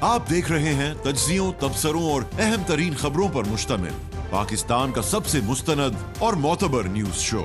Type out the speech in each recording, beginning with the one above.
आप देख रहे हैं तज्जियों, तबसरों और अहम तरीन खबरों पर मुश्तमिल पाकिस्तान का सबसे मुस्तनद और मोतबर न्यूज शो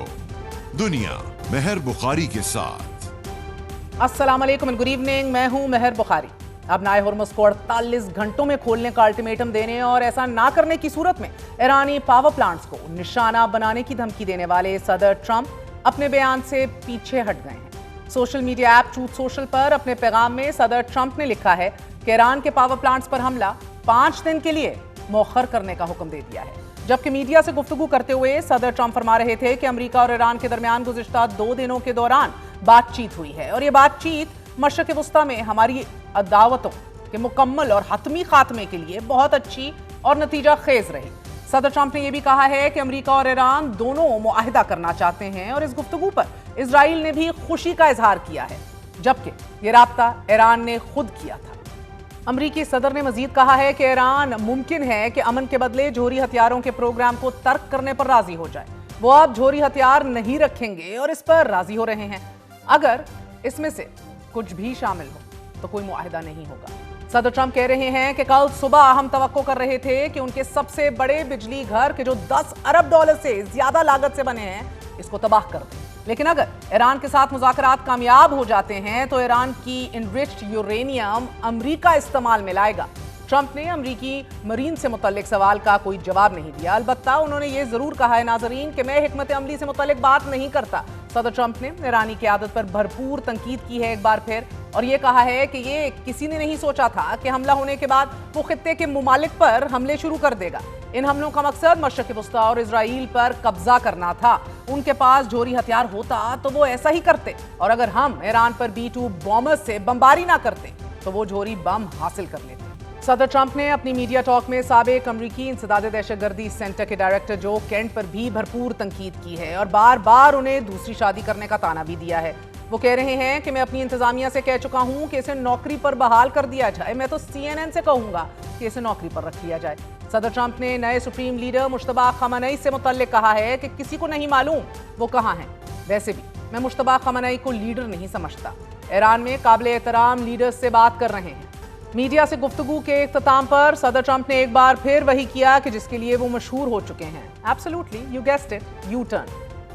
दुनिया मेहर बुखारी के साथ। अस्सलाम वालेकुम एंड गुड इवनिंग। मैं हूं मेहर बुखारी। अब नाए हुर्मुज़ को 48 घंटों में खोलने का अल्टीमेटम देने और ऐसा ना करने की सूरत में ईरानी पावर प्लांट्स को निशाना बनाने की धमकी देने वाले सदर ट्रंप अपने बयान से पीछे हट गए हैं। Social media app truth social पर अपने पैगाम में सदर ट्रंप ने लिखा है कि ईरान के पावर प्लांट्स पर हमला 5 दिन के लिए मौखर करने का हुक्म दे दिया है। जबकि मीडिया से गुफ्तगू करते हुए सदर ट्रंप फरमा रहे थे कि अमेरिका और ईरान के दरमियान गुज़िश्ता 2 दिनों के दौरान बातचीत हुई है और ये बातचीत मशरक़ वस्ता में हमारी अदावतों के मुकम्मल और हतमी खात्मे के लिए बहुत अच्छी और नतीजा खेज रही। सदर ट्रंप ने यह भी कहा है कि अमेरिका और ईरान दोनों मुआहिदा करना चाहते हैं और इस गुफ्तगू पर इजराइल ने भी खुशी का इजहार किया है, जबकि ये राब्ता ईरान ने खुद किया था। अमरीकी सदर ने मजीद कहा है कि ईरान मुमकिन है कि अमन के बदले जोहरी हथियारों के प्रोग्राम को तर्क करने पर राजी हो जाए। वो अब जोहरी हथियार नहीं रखेंगे और इस पर राजी हो रहे हैं। अगर इसमें से कुछ भी शामिल हो तो कोई मुआहिदा नहीं होगा। सदर ट्रंप कह रहे हैं कि कल सुबह हम तवक्को कर रहे थे कि उनके सबसे बड़े बिजली घर के जो $10 अरब से ज्यादा लागत से बने हैं इसको तबाह कर दें, लेकिन अगर ईरान के साथ मुज़ाकरात कामयाब हो जाते हैं तो ईरान की इनरिच्ड यूरेनियम अमेरिका इस्तेमाल में लाएगा। ट्रंप ने अमेरिकी मरीन से मुतल्लिक सवाल का कोई जवाब नहीं दिया। अलबत्ता उन्होंने ये जरूर कहा है नाजरीन कि मैं हिकमत अमली से मुतल्लिक बात नहीं करता। सदर ट्रंप ने ईरानी क़यादत पर भरपूर तनकीद की है एक बार फिर, और ये कहा है कि ये किसी ने नहीं सोचा था कि हमला होने के बाद वो खित्ते के मुमालिक पर हमले शुरू कर देगा। इन हमलों का मकसद मशरक़ वस्ता और इजराइल पर कब्जा करना था। उनके पास जोहरी हथियार होता तो वो ऐसा ही करते, और अगर हम ईरान पर B-2 बॉम्बर्स से बमबारी ना करते तो वो जोहरी बम हासिल कर लेते। सदर ट्रंप ने अपनी मीडिया टॉक में साबिक अमरीकी इंसदाद दहशतगर्दी सेंटर के डायरेक्टर जो केंट पर भी भरपूर तनकीद की है और बार बार उन्हें दूसरी शादी करने का ताना भी दिया है। वो कह रहे हैं कि मैं अपनी इंतजामिया से कह चुका हूं कि इसे नौकरी पर बहाल कर दिया जाए। मैं तो CNN से कहूंगा कि इसे नौकरी पर रख लिया जाए। सदर ट्रंप ने नए सुप्रीम लीडर मुश्तबा खamenei से मुतल्लिक कहा है कि किसी को नहीं मालूम वो कहां हैं। वैसे भी मैं मुश्तबा खamenei को लीडर नहीं समझता। ईरान में काबिल एहतराम लीडर्स से बात कर रहे हैं। मीडिया से गुफ्तगू के इख्तिताम पर सदर ट्रंप ने एक बार फिर वही किया कि जिसके लिए वो मशहूर हो चुके हैं। Absolutely, you guessed it, U turn.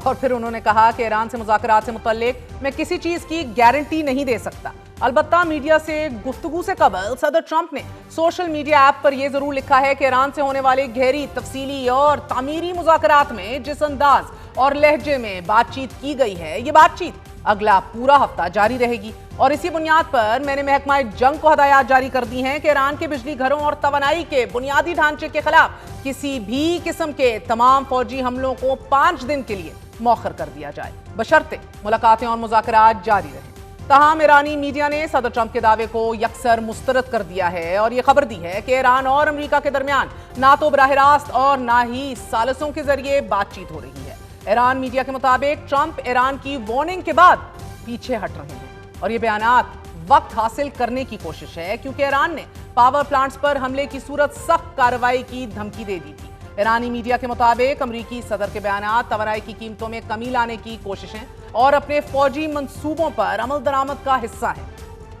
और फिर उन्होंने कहा कि ईरान से मुज़ाकरात से मुतल्लिक मैं किसी चीज की गारंटी नहीं दे सकता। अलबत्ता मीडिया से गुफ्तगू से कबल सदर ट्रंप ने सोशल मीडिया ऐप पर यह जरूर लिखा है कि ईरान से होने वाले गहरी, तफसीली और तामीरी मुज़ाकरात में जिस अंदाज और लहजे में बातचीत की गई है, ये बातचीत अगला पूरा हफ्ता जारी रहेगी। और इसी बुनियाद पर मैंने महकमा जंग को हदायत जारी कर दी हैं कि ईरान के बिजली घरों और तवानाई के बुनियादी ढांचे के खिलाफ किसी भी किस्म के तमाम फौजी हमलों को 5 दिन के लिए मौखर कर दिया जाए, बशर्ते मुलाकातें और मुज़ाकरात जारी रहें। ताहम ईरानी मीडिया ने सदर ट्रंप के दावे को यकसर मुस्तरद कर दिया है और यह खबर दी है कि ईरान और अमेरिका के दरमियान ना तो बराह रास्त और ना ही सालसों के जरिए बातचीत हो रही है। ईरान मीडिया के मुताबिक ट्रंप ईरान की वार्निंग के बाद पीछे हट रहे हैं और ये बयानात वक्त हासिल करने की कोशिश है, क्योंकि ईरान ने पावर प्लांट्स पर हमले की सूरत सख्त कार्रवाई की धमकी दे दी थी। ईरानी मीडिया के मुताबिक अमरीकी सदर के बयानात तवानाई की कीमतों में कमी लाने की कोशिशें और अपने फौजी मंसूबों पर अमल दरामद का हिस्सा है।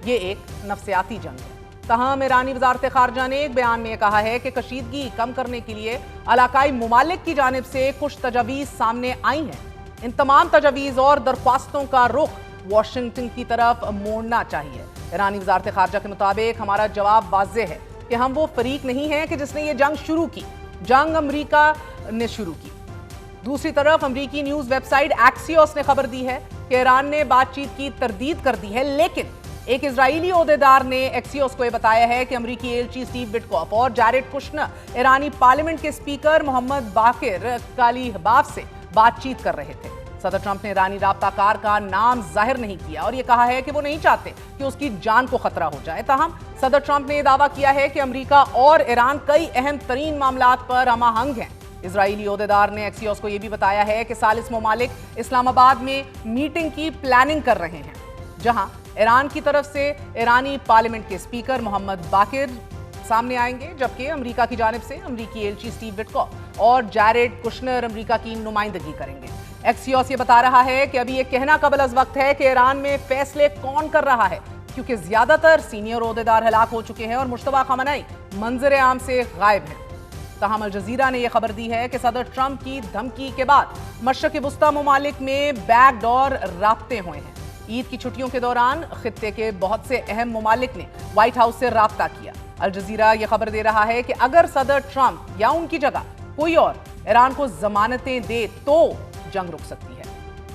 ये एक नफ्सियाती जंग है। तहम ईरानी वजारत खारजा ने एक बयान में कहा है कि कशीदगी कम करने के लिए इलाकाई मुमालिक की जानिब से कुछ तजावीज़ सामने आई हैं। इन तमाम तजावीज़ और दरख्वास्तों का रुख वाशिंगटन की तरफ मोड़ना चाहिए। ईरानी वजारत खारजा के मुताबिक हमारा जवाब वाज़ेह है कि हम वो फरीक नहीं हैं कि जिसने ये जंग शुरू की। जंग अमेरिका ने शुरू की। दूसरी तरफ अमेरिकी न्यूज़ वेबसाइट एक्सियोस ने खबर दी है कि ईरान ने बातचीत की तरदीद कर दी है, लेकिन एक इजरायली ओहदेदार ने एक्सियोस को यह बताया है कि अमेरिकी एलची स्टीव विटकॉफ और जैरेड कुशनर ईरानी पार्लियामेंट के स्पीकर मोहम्मद बाकिर कालिहबाफ से बातचीत कर रहे थे। सदर ट्रंप ने ईरानी राब्ताकार का नाम जाहिर नहीं किया और यह कहा है कि वो नहीं चाहते कि उसकी जान को खतरा हो जाए। ताहम सदर ट्रंप ने यह दावा किया है कि अमेरिका और ईरान कई अहम तरीन मामलात पर हमाहंग हैं। इजरायली ओहदेदार ने एक्सियोस को यह भी बताया है कि सालिस ममालिक इस्लामाबाद में मीटिंग की प्लानिंग कर रहे हैं, जहां ईरान की तरफ से ईरानी पार्लियामेंट के स्पीकर मोहम्मद बाकिर सामने आएंगे, जबकि अमेरिका की जानिब से अमेरिकी एलची स्टीव विटकॉफ और जैरेड कुशनर अमेरिका की नुमाइंदगी करेंगे। एक्सियोस ये बता रहा है कि अभी ये कहना कबल अज़ वक्त है कि ईरान में फैसले कौन कर रहा है। क्योंकि ज्यादातर सीनियर ओहदेदार हलाक हो चुके हैं और मुश्तबा खमनाई मंजर आम से गायब हैं। तहम अल जजीरा ने यह खबर दी है कि सदर ट्रंप की धमकी के बाद मशरक़ वुस्ता ममालिक में बैकडोर राब्ते हुए हैं। ईद की छुट्टियों के दौरान खित्ते के बहुत से अहम ममालिक ने व्हाइट हाउस से राब्ता किया। अल जजीरा यह खबर दे रहा है कि अगर सदर ट्रंप या उनकी जगह कोई और ईरान को जमानतें दे तो जंग रुक सकती है।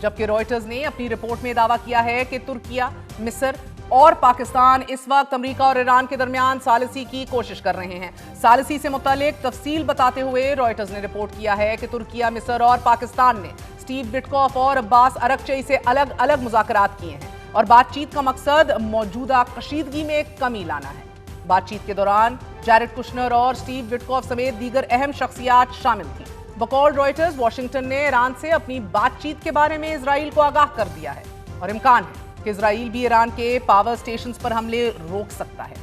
जबकि रॉयटर्स ने अपनी रिपोर्ट में दावा किया है कि तुर्किया, मिस्र और पाकिस्तान इस वक्त अमेरिका और ईरान के दरमियान सालिसी की कोशिश कर रहे हैं। सालिसी से मुतालिक तफसील बताते हुए रॉयटर्स ने रिपोर्ट किया है कि तुर्किया, मिस्र और पाकिस्तान ने स्टीव विटकॉफ और अब्बास अरगची से अलग अलग मुज़ाकरात किए हैं और बातचीत का मकसद मौजूदा कशीदगी में कमी लाना है। बातचीत के दौरान जैरेड कुशनर और स्टीव विटकॉफ समेत दीगर अहम शख्सियात शामिल थी। बकौल रॉयटर्स, वाशिंगटन ने ईरान से अपनी बातचीत के बारे में इजराइल को आगाह कर दिया है और इम्कान है कि इजराइल भी ईरान के पावर स्टेशंस पर हमले रोक सकता है।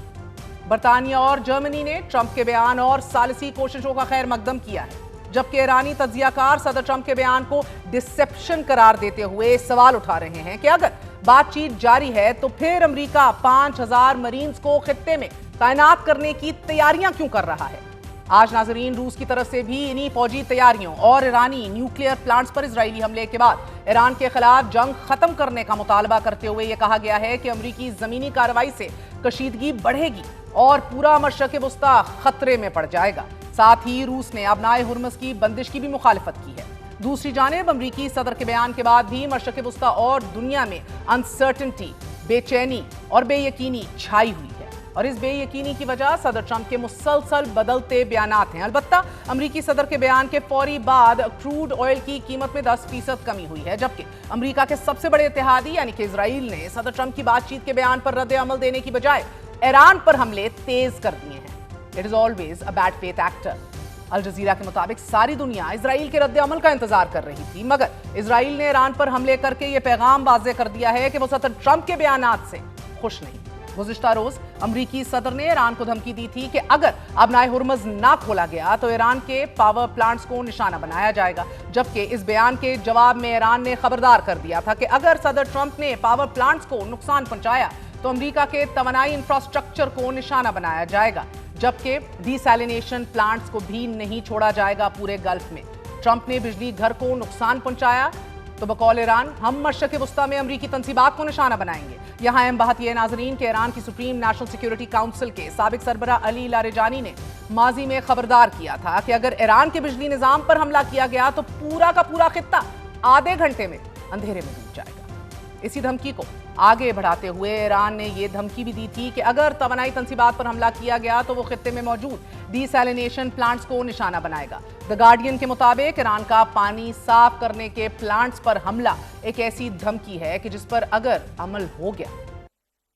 बरतानिया और जर्मनी ने ट्रंप के बयान और सालिसी कोशिशों का खैर मकदम किया है, जबकि ईरानी तज्जियाकार सदर ट्रंप के बयान को डिसेप्शन करार देते हुए सवाल उठा रहे हैं कि अगर बातचीत जारी है तो फिर अमेरिका 5000 मरीन्स को खित्ते में तैनात करने की तैयारियां क्यों कर रहा है। आज नाजरीन, रूस की तरफ से भी इन्हीं फौजी तैयारियों और ईरानी न्यूक्लियर प्लांट्स पर इजरायली हमले के बाद ईरान के खिलाफ जंग खत्म करने का मुतालबा करते हुए यह कहा गया है कि अमरीकी जमीनी कार्रवाई से कशीदगी बढ़ेगी और पूरा मशरक़ वुस्ता खतरे में पड़ जाएगा। साथ ही रूस ने अबनाए हुर्मुज़ की बंदिश की भी मुखालिफत की है। दूसरी जानिब अमरीकी सदर के बयान के बाद भी मशरक़ वुस्ता और दुनिया में अनसर्टेनिटी, बेचैनी और बेयकीनी छाई हुई है और इस बेयकीनी की वजह सदर ट्रंप के मुसलसल बदलते बयानात हैं। अलबत्ता अमरीकी सदर के बयान के फौरी बाद क्रूड ऑयल की कीमत में 10% कमी हुई है, जबकि अमरीका के सबसे बड़े इत्तेहादी यानी कि इजराइल ने सदर ट्रंप की बातचीत के बयान पर रद्द अमल देने की बजाय ईरान पर हमले तेज कर दिए हैं। It is always a bad faith actor. Al Jazeera के मुताबिक सारी दुनिया इजराइल के रद्द अमल का इंतजार कर रही थी, मगर इजराइल ने ईरान पर हमले करके यह पैगाम वाज़ेह कर दिया है कि वो सदर ट्रंप के बयानात से खुश नहीं। गुज़िश्ता रोज अमरीकी सदर ने ईरान को धमकी दी थी कि अगर अबनाए हुर्मुज़ ना खोला गया तो ईरान के पावर प्लांट्स को निशाना बनाया जाएगा, जबकि इस बयान के जवाब में ईरान ने खबरदार कर दिया था कि अगर सदर ट्रंप ने पावर प्लांट्स को नुकसान पहुंचाया तो अमरीका के तवानाई इंफ्रास्ट्रक्चर को निशाना बनाया जाएगा, जबकि डिसैलिनेशन प्लांट्स को भी नहीं छोड़ा जाएगा पूरे गल्फ में। ट्रंप ने बिजली घर को नुकसान पहुंचाया तो बकौल ईरान हम मशरक़ वुस्ता में अमरीकी तंसीबात को निशाना बनाएंगे। यहाँ अहम बात यह नाजरीन के ईरान की सुप्रीम नेशनल सिक्योरिटी काउंसिल के साबिक सरबरा अली लारेजानी ने माजी में खबरदार किया था कि अगर ईरान के बिजली निजाम पर हमला किया गया तो पूरा का पूरा खित्ता आधे घंटे में अंधेरे में डूब जाएगा। इसी धमकी को आगे बढ़ाते हुए ईरान ने यह धमकी भी दी थी कि अगर तवानाई तंसीबात पर हमला किया गया तो वो खित्ते में मौजूद डिसैलिनेशन प्लांट्स को निशाना बनाएगा। द गार्डियन के मुताबिक ईरान का पानी साफ करने के प्लांट्स पर हमला एक ऐसी धमकी है कि जिस पर अगर अमल हो गया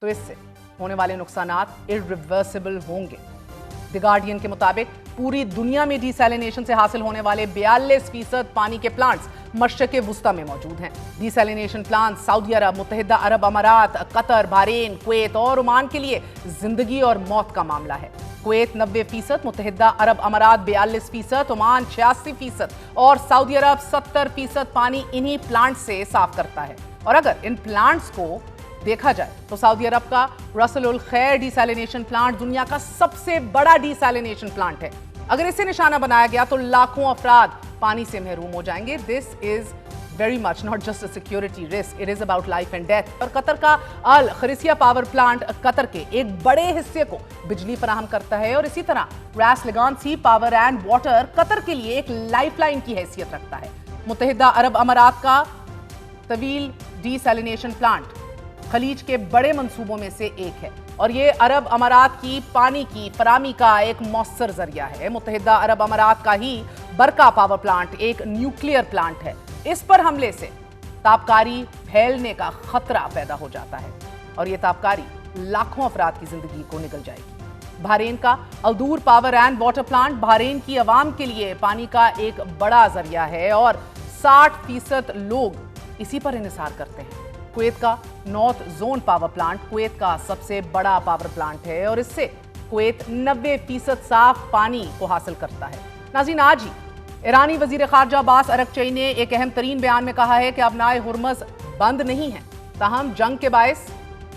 तो इससे होने वाले नुकसानात इर्रिवर्सिबल होंगे। द गार्डियन के मुताबिक पूरी दुनिया में डिसैलिनेशन से हासिल होने वाले 42% पानी के प्लांट्स मशरक़ वुस्ता में मौजूद हैं। डिसैलिनेशन प्लांट सऊदी अरब, मुत्तहिदा अरब अमारात, कतर, बहरीन, कुवैत और ओमान के लिए जिंदगी और मौत का मामला है। कुवैत 90%, मुत्तहिदा अरब अमारात 42%, ओमान 86% और सऊदी अरब 70% पानी इन्हीं प्लांट से साफ करता है। और अगर इन प्लांट्स को देखा जाए तो सऊदी अरब का रस उल खैर डिसैलिनेशन प्लांट दुनिया का सबसे बड़ा डिसैलिनेशन प्लांट है। अगर इसे निशाना बनाया गया तो लाखों अफराद पानी से महरूम हो जाएंगे। This is very much not just a security risk, it is about life and death. और कतर का अल खरीसिया पावर प्लांट कतर के एक बड़े हिस्से को बिजली फराहम करता है और इसी तरह रास लगानसी पावर एंड वाटर कतर के लिए एक लाइफलाइन की हैसियत रखता है। मुत्तहिदा अरब अमारात का तवील डिसैलिनेशन प्लांट खलीज के बड़े मंसूबों में से एक है और ये अरब अमारात की पानी की फराहमी का एक मौसर जरिया है। मुत्तहिदा अरब अमारात का ही बरका पावर प्लांट एक न्यूक्लियर प्लांट है। इस पर हमले से तापकारी फैलने का खतरा पैदा हो जाता है और ये तापकारी लाखों अफराद की जिंदगी को निगल जाएगी। बहरीन का Al Dur power and water plant Bahrain की आवाम के लिए पानी का एक बड़ा जरिया है और 60% लोग इसी पर इन्हिसार करते हैं। कुवैत का north zone power plant Kuwait का सबसे बड़ा पावर प्लांट है और इससे कुवैत 90% साफ पानी को हासिल करता है। नाज़रीन, आज ही ईरानी वजीर खारजा अब्बास अरगची ने एक अहम तरीन बयान में कहा है कि अबनाए हुर्मुज़ बंद नहीं है, ताहम जंग के बायस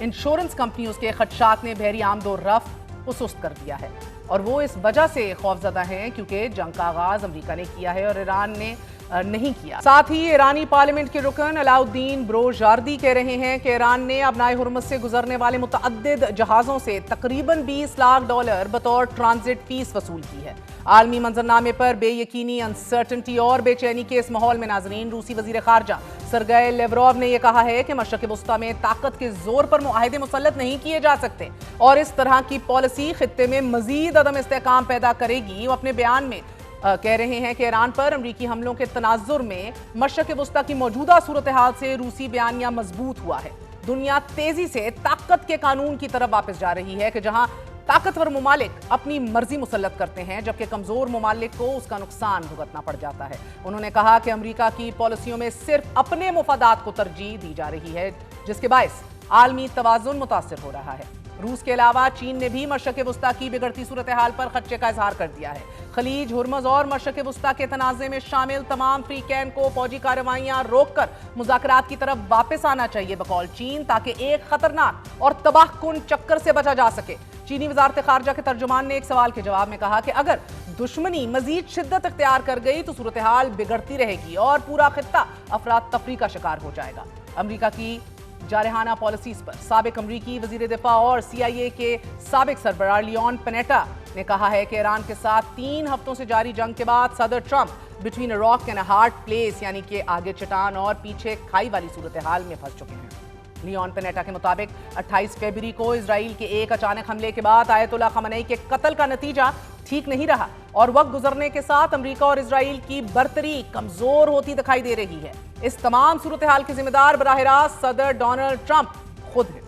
इंश्योरेंस कंपनियों के खदशात ने बहरी आमदो रफ्त को सुस्त कर दिया है और वो इस वजह से खौफजदा हैं क्योंकि जंग का आगाज अमेरिका ने किया है और ईरान ने नहीं किया। साथ ही ईरानी पार्लियामेंट के रुकन अलाउद्दीन ब्रोजार्दी कह रहे हैं कि ईरान ने अपनाए हुर्मुज से गुजरने वाले मुतअद्दिद जहाज़ों से तकरीबन $20 लाख बतौर ट्रांजिट फीस वसूल की है। आलमी मंजरनामे पर बेयकीनी, अनसर्टनिटी और बेचैनी के इस माहौल में नाजरीन, रूसी वजीर खारजा सरगेई लेवरोव ने यह कहा है कि मशरक़ वस्ता में ताकत के जोर पर मुआहिदे मुसल्लत नहीं किए जा सकते और इस तरह की पॉलिसी खित्ते में मजीद अदम इस्तेहकाम पैदा करेगी। वो अपने बयान में कह रहे हैं कि ईरान पर अमरीकी हमलों के तनाजुर में मशरक़ वस्ता की मौजूदा सूरत हाल से रूसी बयानिया मजबूत हुआ है। दुनिया तेजी से ताकत के कानून की तरफ वापस जा रही है कि जहां ताकतवर मुमालिक अपनी मर्जी मुसल्लत करते हैं जबकि कमजोर मुमालिक को उसका नुकसान भुगतना पड़ जाता है। उन्होंने कहा कि अमेरिका की पॉलिसियों में सिर्फ अपने मुफादात को तरजीह दी जा रही है जिसके बायस आलमी तवाज़ुन मुतासिर हो रहा है। रूस के अलावा चीन ने भी मशरक़ वस्ता की बिगड़ती सूरत हाल पर खदशे का इजहार कर दिया है। खलीज, हुर्मुज और मशरक़ वस्ता के तनाज़े में शामिल तमाम फ्री कैन को फौजी कार्रवाइयां रोककर मुज़ाकरात की तरफ वापस आना चाहिए बकौल चीन, ताकि एक खतरनाक और तबाहकुन चक्कर से बचा जा सके। चीनी वज़ारत खारजा के तर्जुमान ने एक सवाल के जवाब में कहा कि अगर दुश्मनी मजीद शिद्दत इख्तियार कर गई तो सूरत हाल बिगड़ती रहेगी और पूरा खित्ता अफरात तफरी का शिकार हो जाएगा। अमरीका की जारहाना पॉलिसीज पर साबिक अमरीकी वजीर दिफा और CIA के साबिक सरबराह लियोन पैनेटा ने कहा है कि ईरान के साथ 3 हफ्तों से जारी जंग के बाद सदर Trump between a rock and a hard place, यानी कि आगे चट्टान और पीछे खाई वाली सूरत हाल में फंस चुके हैं। लियोन पैनेटा के मुताबिक 28 फरवरी को इजराइल के एक अचानक हमले के बाद आयतुल्लाह खamenei के कत्ल का नतीजा ठीक नहीं रहा और वक्त गुजरने के साथ अमेरिका और इजराइल की बरतरी कमजोर होती दिखाई दे रही है। इस तमाम सूरत हाल के जिम्मेदार बराह रास्त सदर डोनाल्ड ट्रंप खुद हैं।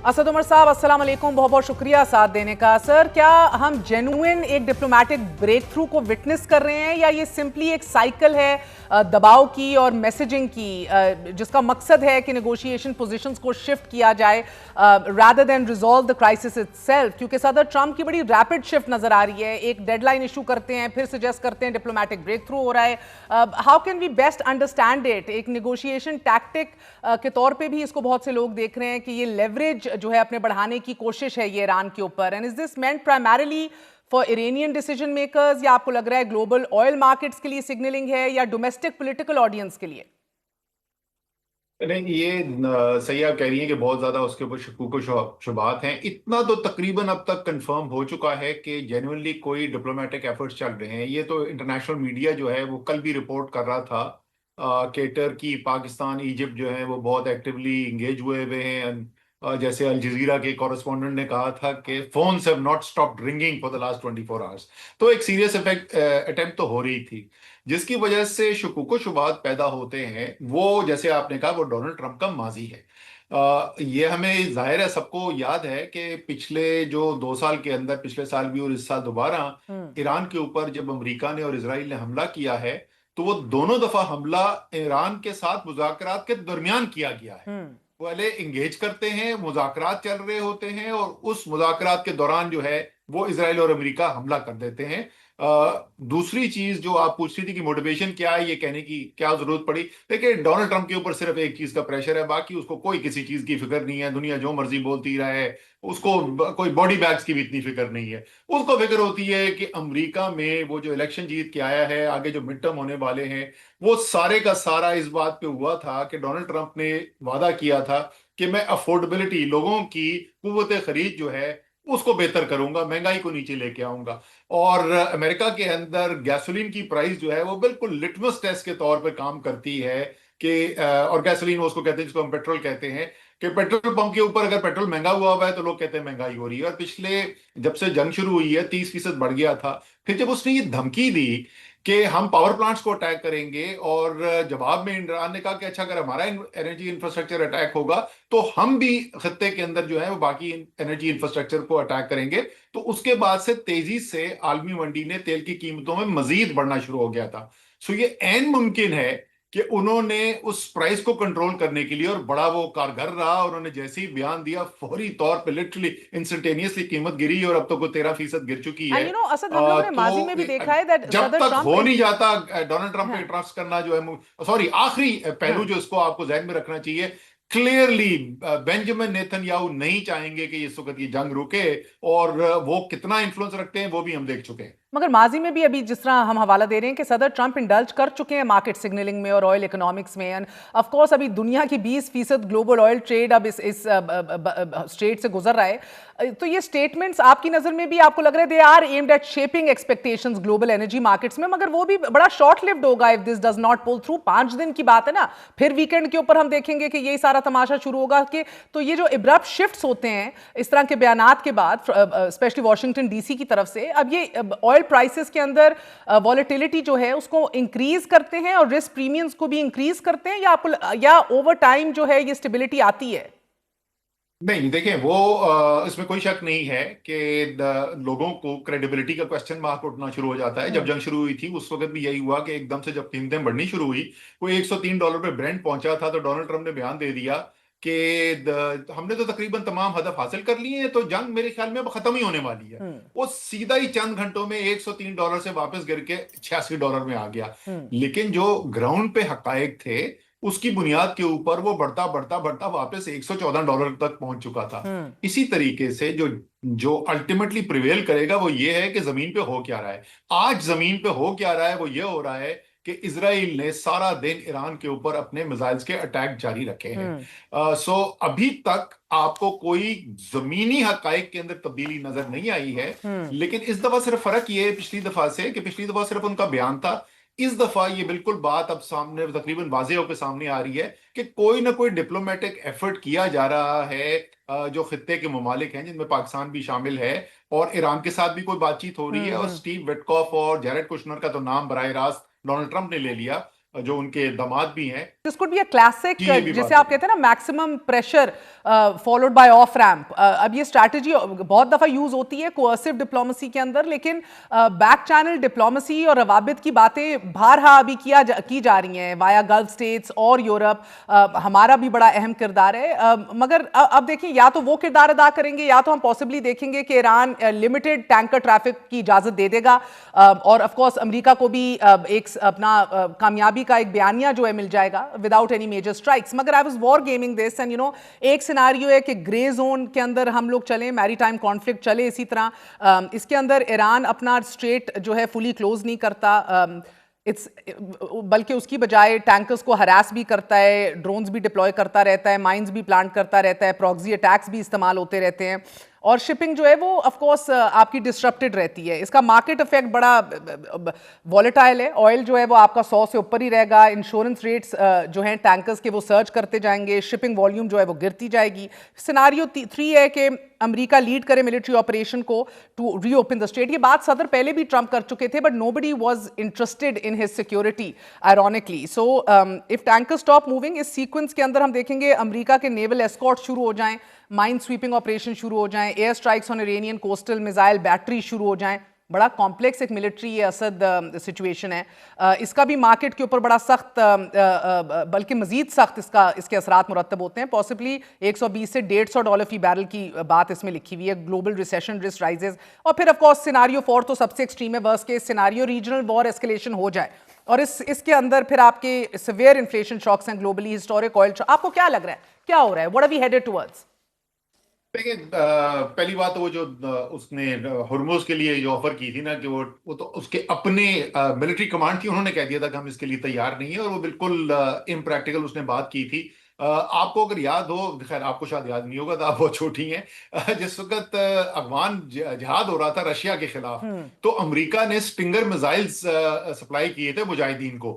असद उमर साहब, अस्सलाम वालेकुम, बहुत बहुत शुक्रिया साथ देने का। सर, क्या हम जेन्युइन एक डिप्लोमेटिक ब्रेक थ्रू को विटनेस कर रहे हैं या ये सिंपली एक साइकिल है दबाव की और मैसेजिंग की जिसका मकसद है कि नेगोशिएशन पोजीशंस को शिफ्ट किया जाए rather than resolve the crisis itself? क्योंकि सदर ट्रंप की बड़ी रैपिड शिफ्ट नजर आ रही है, एक डेडलाइन इशू करते हैं, फिर सजेस्ट करते हैं डिप्लोमेटिक ब्रेक थ्रू हो रहा है। How can we best understand it? एक नेगोशिएशन टैक्टिक के तौर पे भी इसको बहुत से लोग देख रहे हैं कि ये लेवरेज जो है अपने बढ़ाने की कोशिश है ये ईरान के ऊपर। And is this meant primarily for Iranian decision makers या आपको लग रहा है ग्लोबल ऑयल मार्केट्स के लिए सिग्नलिंग है या डोमेस्टिक पॉलिटिकल ऑडियंस के लिए? नहीं, ये सही आप कह रही हैं कि बहुत ज्यादा उसके ऊपर शकूक शुबात हैं। इतना तो तकरीबन अब तक कंफर्म हो चुका है कि जेन्युइनली कोई डिप्लोमेटिक एफर्ट्स चल रहे हैं। ये तो इंटरनेशनल मीडिया जो है वो कल भी रिपोर्ट कर रहा था कि टर्की, पाकिस्तान, इजिप्ट जो है वो बहुत एक्टिवली इंगेज हुए हुए हैं। जैसे अल जजीरा के कॉरेस्पॉन्डेंट ने कहा था कि phones have not stopped ringing for the last 24 hours. तो एक सीरियस अटेम्प्ट तो हो रही थी जिसकी वजह से शुकूक शुबात पैदा होते हैं। वो जैसे आपने कहा वो डोनाल्ड ट्रंप का माजी है। ये हमें जाहिर है, सबको याद है कि पिछले जो 2 साल के अंदर, पिछले साल भी और इस साल दोबारा ईरान के ऊपर जब अमेरिका ने और इजराइल ने हमला किया है तो वो दोनों दफा हमला ईरान के साथ मुज़ाकरात के दरमियान किया गया है। पहले इंगेज करते हैं, मुज़ाकरात चल रहे होते हैं और उस मुज़ाकरात के दौरान जो है वो इजराइल और अमेरिका हमला कर देते हैं। दूसरी चीज जो आप पूछ रही थी कि मोटिवेशन क्या है, ये कहने की क्या जरूरत पड़ी, देखिए डोनाल्ड ट्रंप के ऊपर सिर्फ एक चीज का प्रेशर है, बाकी उसको कोई किसी चीज की फिक्र नहीं है। दुनिया जो मर्जी बोलती रहे, उसको कोई बॉडी बैग्स की भी इतनी फिक्र नहीं है। उसको फिक्र होती है कि अमेरिका में वो जो इलेक्शन जीत के आया है, आगे जो मिड टर्म होने वाले हैं, वो सारे का सारा इस बात पे हुआ था कि डोनाल्ड ट्रंप ने वादा किया था कि मैं अफोर्डेबिलिटी, लोगों की कुव्वत खरीद जो है उसको बेहतर करूंगा, महंगाई को नीचे लेके आऊंगा। और अमेरिका के अंदर गैसोलीन की प्राइस जो है वो बिल्कुल लिटमस टेस्ट के तौर पर काम करती है कि और गैसोलीन उसको कहते हैं जिसको हम पेट्रोल कहते हैं, कि पेट्रोल पंप के ऊपर अगर पेट्रोल महंगा हुआ है तो लोग कहते हैं महंगाई हो रही है। और पिछले जब से जंग शुरू हुई है 30% बढ़ गया था। फिर जब उसने ये धमकी दी कि हम पावर प्लांट्स को अटैक करेंगे और जवाब में ईरान ने कहा कि अच्छा अगर हमारा एनर्जी इंफ्रास्ट्रक्चर अटैक होगा तो हम भी खत्ते के अंदर जो है वो बाकी एनर्जी इंफ्रास्ट्रक्चर को अटैक करेंगे, तो उसके बाद से तेजी से आलमी मंडी ने तेल की कीमतों में मजीद बढ़ना शुरू हो गया था। सो ये ऐन मुमकिन है कि उन्होंने उस प्राइस को कंट्रोल करने के लिए, और बड़ा वो कारगर रहा, उन्होंने जैसे ही बयान दिया फौरी तौर पे लिटरली इंस्टेंटेनियसली कीमत गिरी और अब तो कोई 13% गिर चुकी है। असद, हम लोगों ने माजी में भी देखा है that जब तक हो नहीं जाता डोनाल्ड ट्रंप पे ट्रस्ट करना जो है, सॉरी आखिरी पहलू जो इसको आपको ध्यान में रखना चाहिए, क्लियरली बेंजामिन नेतन्याहू नहीं चाहेंगे कि इस वक्त ये जंग रुके, और वो कितना इन्फ्लुएंस रखते हैं वो भी हम देख चुके हैं। मगर माजी में भी अभी जिस तरह हम हवाला दे रहे हैं कि सदर ट्रंप इंडल्ज कर चुके हैं मार्केट सिग्नलिंग में और ऑयल इकोनॉमिक्स में, एंड ऑफ कोर्स अभी दुनिया की 20% ग्लोबल ऑयल ट्रेड अब इस स्ट्रेट से गुजर रहा है। तो ये स्टेटमेंट्स आपकी नजर में भी आपको लग रहा है they are aimed at shaping expectations global energy markets में, मगर वो भी बड़ा शॉर्ट लिव्ड होगा if this does not pull through. 5 दिन की बात है ना, फिर वीकेंड के ऊपर हम देखेंगे कि यही सारा तमाशा शुरू होगा कि तो ये जो इब्रप्ट शिफ्ट्स होते हैं इस तरह के बयानात के बाद स्पेशली वॉशिंगटन डीसी की तरफ से, अब ये ऑयल प्राइसेस के अंदर वॉलेटिलिटी जो है उसको इंक्रीज करते हैं और रिस्क प्रीमियम्स को भी इंक्रीज करते हैं, या आपको या ओवर टाइम जो है ये स्टेबिलिटी आती है? नहीं, देखें, वो इसमें कोई शक नहीं है कि लोगों को क्रेडिबिलिटी का क्वेश्चन मार्क उठना शुरू हो जाता है। जब जंग शुरू हुई थी उस वक्त भी यही हुआ कि एकदम से जब कीमतें बढ़नी शुरू हुई, कोई $103 पे ब्रेंट पहुंचा था, तो डोनाल्ड ट्रंप ने बयान दे दिया कि हमने तो तकरीबन तमाम हदफ हासिल कर लिए हैं, तो जंग मेरे ख्याल में अब खत्म ही होने वाली है। वो सीधा ही चंद घंटों में $103 से वापस गिर के $86 में आ गया। लेकिन जो ग्राउंड पे हकायक थे उसकी बुनियाद के ऊपर वो बढ़ता बढ़ता बढ़ता वापस $114 तक पहुंच चुका था। इसी तरीके से जो जो अल्टीमेटली प्रिवेल करेगा वो ये है कि जमीन पे हो क्या रहा है। आज जमीन पे हो क्या रहा है, वो ये हो रहा है कि इजराइल ने सारा दिन ईरान के ऊपर अपने मिसाइल्स के अटैक जारी रखे हैं। सो अभी तक आपको कोई जमीनी हकाइक के अंदर तब्दीली नजर नहीं आई है। लेकिन इस दफा सिर्फ फर्क ये है पिछली दफा से कि पिछली दफा सिर्फ उनका बयान था, इस दफा ये बिल्कुल बात अब सामने तकरीबन वाज़ेह होकर सामने आ रही है कि कोई ना कोई डिप्लोमेटिक एफर्ट किया जा रहा है। जो खित्ते के ममालिक हैं जिनमें पाकिस्तान भी शामिल है और ईरान के साथ भी कोई बातचीत हो रही है, और स्टीव विटकॉफ और जैरेड कुशनर का तो नाम बराह रास्त डोनाल्ड ट्रंप ने ले लिया, जो उनके दामाद भी हैं। This could be a classic, जिसे आप कहते हैं ना maximum pressure followed by off ramp. अब ये स्ट्रैटेजी बहुत दफा यूज होती है कोअर्सिव डिप्लोमेसी के अंदर, लेकिन बैक चैनल डिप्लोमेसी और रवाबित की बातें बारहा अभी की जा रही हैं वाया गल्फ स्टेट्स और यूरोप। हमारा भी बड़ा अहम किरदार है, मगर अब देखिए या तो वो किरदार अदा करेंगे या तो हम पॉसिबली देखेंगे कि ईरान लिमिटेड टैंकर ट्रैफिक की इजाजत दे देगा, और ऑफ कोर्स अमेरिका को भी एक अपना कामयाबी का एक बयानिया जो है मिल जाएगा विदाउट एनी मेजर स्ट्राइक्स। मगर I was war gaming this and एक सिनारियो है कि ग्रे जोन के अंदर हम लोग चलें, मैरीटाइम कॉन्फ्लिक्ट चले इसी तरह। इसके अंदर ईरान अपना स्ट्रेट जो है फुली क्लोज नहीं करता, बल्कि उसकी बजाय टैंकर्स को हरास भी करता है, ड्रोन्स भी डिप्लॉय करता रहता है, माइंस भी प्लांट करता रहता है, प्रॉक्सी अटैक्स भी इस्तेमाल होते रहते हैं, और शिपिंग जो है वो ऑफ कोर्स आपकी डिस्ट्रप्टेड रहती है। इसका मार्केट इफेक्ट बड़ा वॉलेटाइल है। ऑयल जो है वो आपका 100 से ऊपर ही रहेगा, इंश्योरेंस रेट्स जो हैं टैंकर्स के वो सर्च करते जाएंगे, शिपिंग वॉल्यूम जो है वो गिरती जाएगी। सिनारियो 3 है कि अमेरिका लीड करे मिलिट्री ऑपरेशन को टू रीओपन द स्टेट। ये बात सदर पहले भी ट्रंप कर चुके थे, but nobody was interested in his security ironically. So if tanker stop moving, इस सीक्वेंस के अंदर हम देखेंगे अमेरिका के नेवल एस्कॉर्ट शुरू हो जाएं, माइन स्वीपिंग ऑपरेशन शुरू हो जाएं, air strikes on Iranian coastal missile battery शुरू हो जाएं। बड़ा कॉम्प्लेक्स एक मिलिट्री ये असद सिचुएशन है। इसका भी मार्केट के ऊपर बड़ा सख्त बल्कि मजीद सख्त इसके असरात मुरतब होते हैं। पॉसिबली 120 से $150 फी बैरल की बात इसमें लिखी हुई है। ग्लोबल रिसेशन रिस्क राइजेस, और फिर ऑफ कोर्स सिनारियो 4 तो सबसे एक्सट्रीम है, worst case scenario regional war escalation हो जाए, और इसके अंदर फिर आपके सिवियर इन्फ्लेशन शॉक्स हैं ग्लोबली, हिस्टोरिक ऑयल। आपको क्या लग रहा है क्या हो रहा है? What are we headed towards? देखिए, पहली बात तो वो जो उसने हुर्मुज के लिए जो ऑफर की थी ना, कि वो तो उसके अपने मिलिट्री कमांड थी, उन्होंने कह दिया था कि हम इसके लिए तैयार नहीं है, और वो बिल्कुल इम्प्रैक्टिकल उसने बात की थी। आपको अगर याद हो, खैर आपको शायद याद नहीं होगा, तो आप बहुत छोटी हैं, जिस वक्त अफगान जिहाद हो रहा था रशिया के खिलाफ, तो अमेरिका ने स्टिंगर मिसाइल्स सप्लाई किए थे मुजाहिदीन को।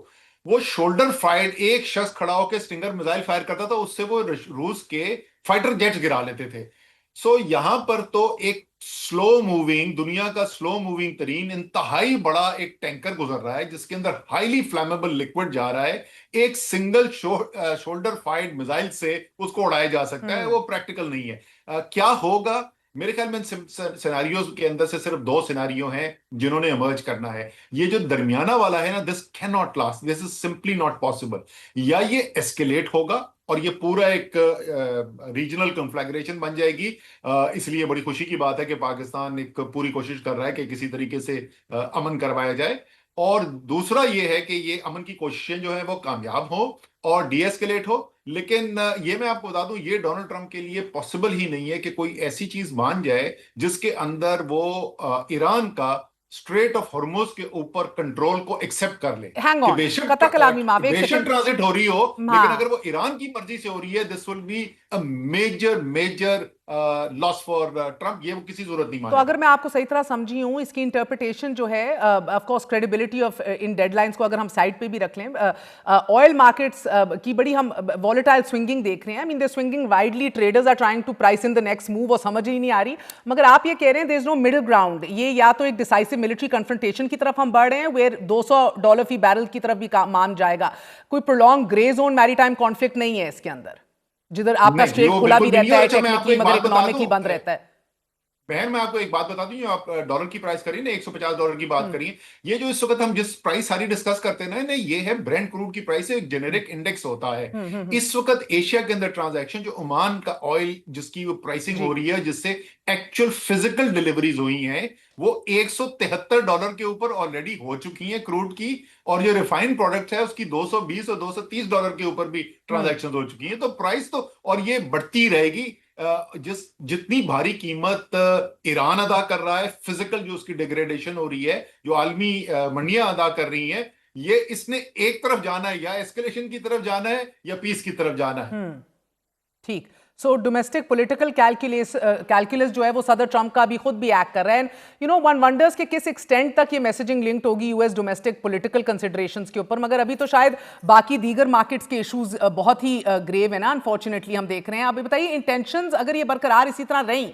वो शोल्डर फायर्ड, एक शख्स खड़ा होकर स्टिंगर मिसाइल फायर करता था, उससे वो रूस के फाइटर जेट्स गिरा लेते थे। सो यहां पर तो एक स्लो मूविंग, दुनिया का स्लो मूविंग तरीन इंतहाई बड़ा एक टैंकर गुजर रहा है, जिसके अंदर हाईली फ्लैमेबल लिक्विड जा रहा है। एक सिंगल शोल्डर फायर्ड मिसाइल से उसको उड़ाया जा सकता है, वो प्रैक्टिकल नहीं है। क्या होगा? मेरे ख्याल में सिनारियों के अंदर से सिर्फ 2 सिनारियो हैं जिन्होंने इमर्ज करना है। ये जो दरमियाना वाला है ना, this can not last, this is simply not possible. या ये एस्केलेट होगा और ये पूरा एक रीजनल कन्फ्लैग्रेशन बन जाएगी। इसलिए बड़ी खुशी की बात है कि पाकिस्तान एक पूरी कोशिश कर रहा है कि किसी तरीके से अमन करवाया जाए। اور دوسرا یہ ہے کہ یہ امن کی کوششیں جو ہیں وہ کامیاب ہوں اور ڈی ایسکیلیٹ ہو. لیکن یہ میں آپ کو بتا دوں یہ ڈونلڈ ٹرمپ کے لیے پاسبل ہی نہیں ہے کہ کوئی ایسی چیز مان جائے جس کے اندر وہ ایران کا اسٹریٹ آف ہرمز کے اوپر کنٹرول کو ایکسپٹ کر لے. ہینگ کہ آن، بے شک قطع کلامی معاف، ایک سیکنڈ. ٹرانزٹ ہو رہی ہو ہاں، لیکن اگر وہ ایران کی مرضی سے ہو رہی ہے this will be major loss for Trump. یہ وہ کسی صورت نہیں تو مانے. اگر میں آپ کو صحیح طرح سمجھی ہوں اس کی انٹرپریٹیشن جو ہے آف کورس کریڈیبلٹی آف ان ڈیڈ لائنس کو اگر ہم سائڈ پہ بھی رکھ لیں، آئل مارکیٹس کی بڑی ہم والیٹائل سوئنگنگ دیکھ رہے ہیں. I mean they swinging widely, traders are trying to price in the next move, وہ سمجھ ہی نہیں آ رہی. مگر آپ یہ کہہ رہے ہیں دیر از نو مڈل گراؤنڈ. یہ یا تو ایک ڈیسائسو ملٹری کنفرنٹیشن کی طرف ہم بڑھ رہے ہیں ویئر $200 فی بیرل کی طرف بھی مان جائے گا. کوئی پرولونگ گرے زون میری ٹائم کانفلکٹ نہیں ہے اس کے اندر جدھر آپ کا اسٹریٹ کھلا بھی رہتا ہے ٹیکنیکلی مگر اکنامکلی بند رہتا ہے. بہن میں آپ کو ایک بات بتا دوں، آپ ڈالر کی پرائس کریے نا، $150 کی بات کریے. یہ جو اس وقت ہم جس پرائس ساری ڈسکس کرتے ہیں نا، یہ ہے برینٹ کروڈ کی پرائس، ایک جنیرک انڈیکس ہوتا ہے. اس وقت ایشیا کے اندر ٹرانزیکشن جو عمان کا آئل جس کی وہ پرائسنگ ہو رہی ہے جس سے ایکچوئل فزیکل ڈیلیوریز ہوئی ہیں وہ $173 کے اوپر آلریڈی ہو چکی ہیں کروڈ کی، اور جو ریفائنڈ پروڈکٹ ہے اس کی $220 اور $230 کے اوپر بھی ٹرانزیکشن ہو چکی ہیں. تو پرائس تو اور یہ بڑھتی رہے گی. جتنی بھاری قیمت ایران ادا کر رہا ہے، فزیکل جو اس کی ڈیگریڈیشن ہو رہی ہے، جو عالمی منڈیاں ادا کر رہی ہیں، یہ اس نے ایک طرف جانا ہے، یا ایسکیلیشن کی طرف جانا ہے یا پیس کی طرف جانا ہے. ٹھیک. سو ڈومیسٹک پولیٹیکل کیلکولس جو ہے وہ صدر ٹرمپ کا بھی خود بھی ایکٹ کر رہا ہے. یو نو ون ونڈرز کہ کس ایکسٹینٹ تک یہ میسیجنگ لنکڈ ہوگی U S domestic political considerations کے اوپر. مگر ابھی تو شاید باقی دیگر مارکیٹس کے ایشوز بہت ہی گریو ہیں نا، انفارچونیٹلی ہم دیکھ رہے ہیں. آپ بتائیے انٹینشنز اگر یہ برقرار اسی طرح رہیں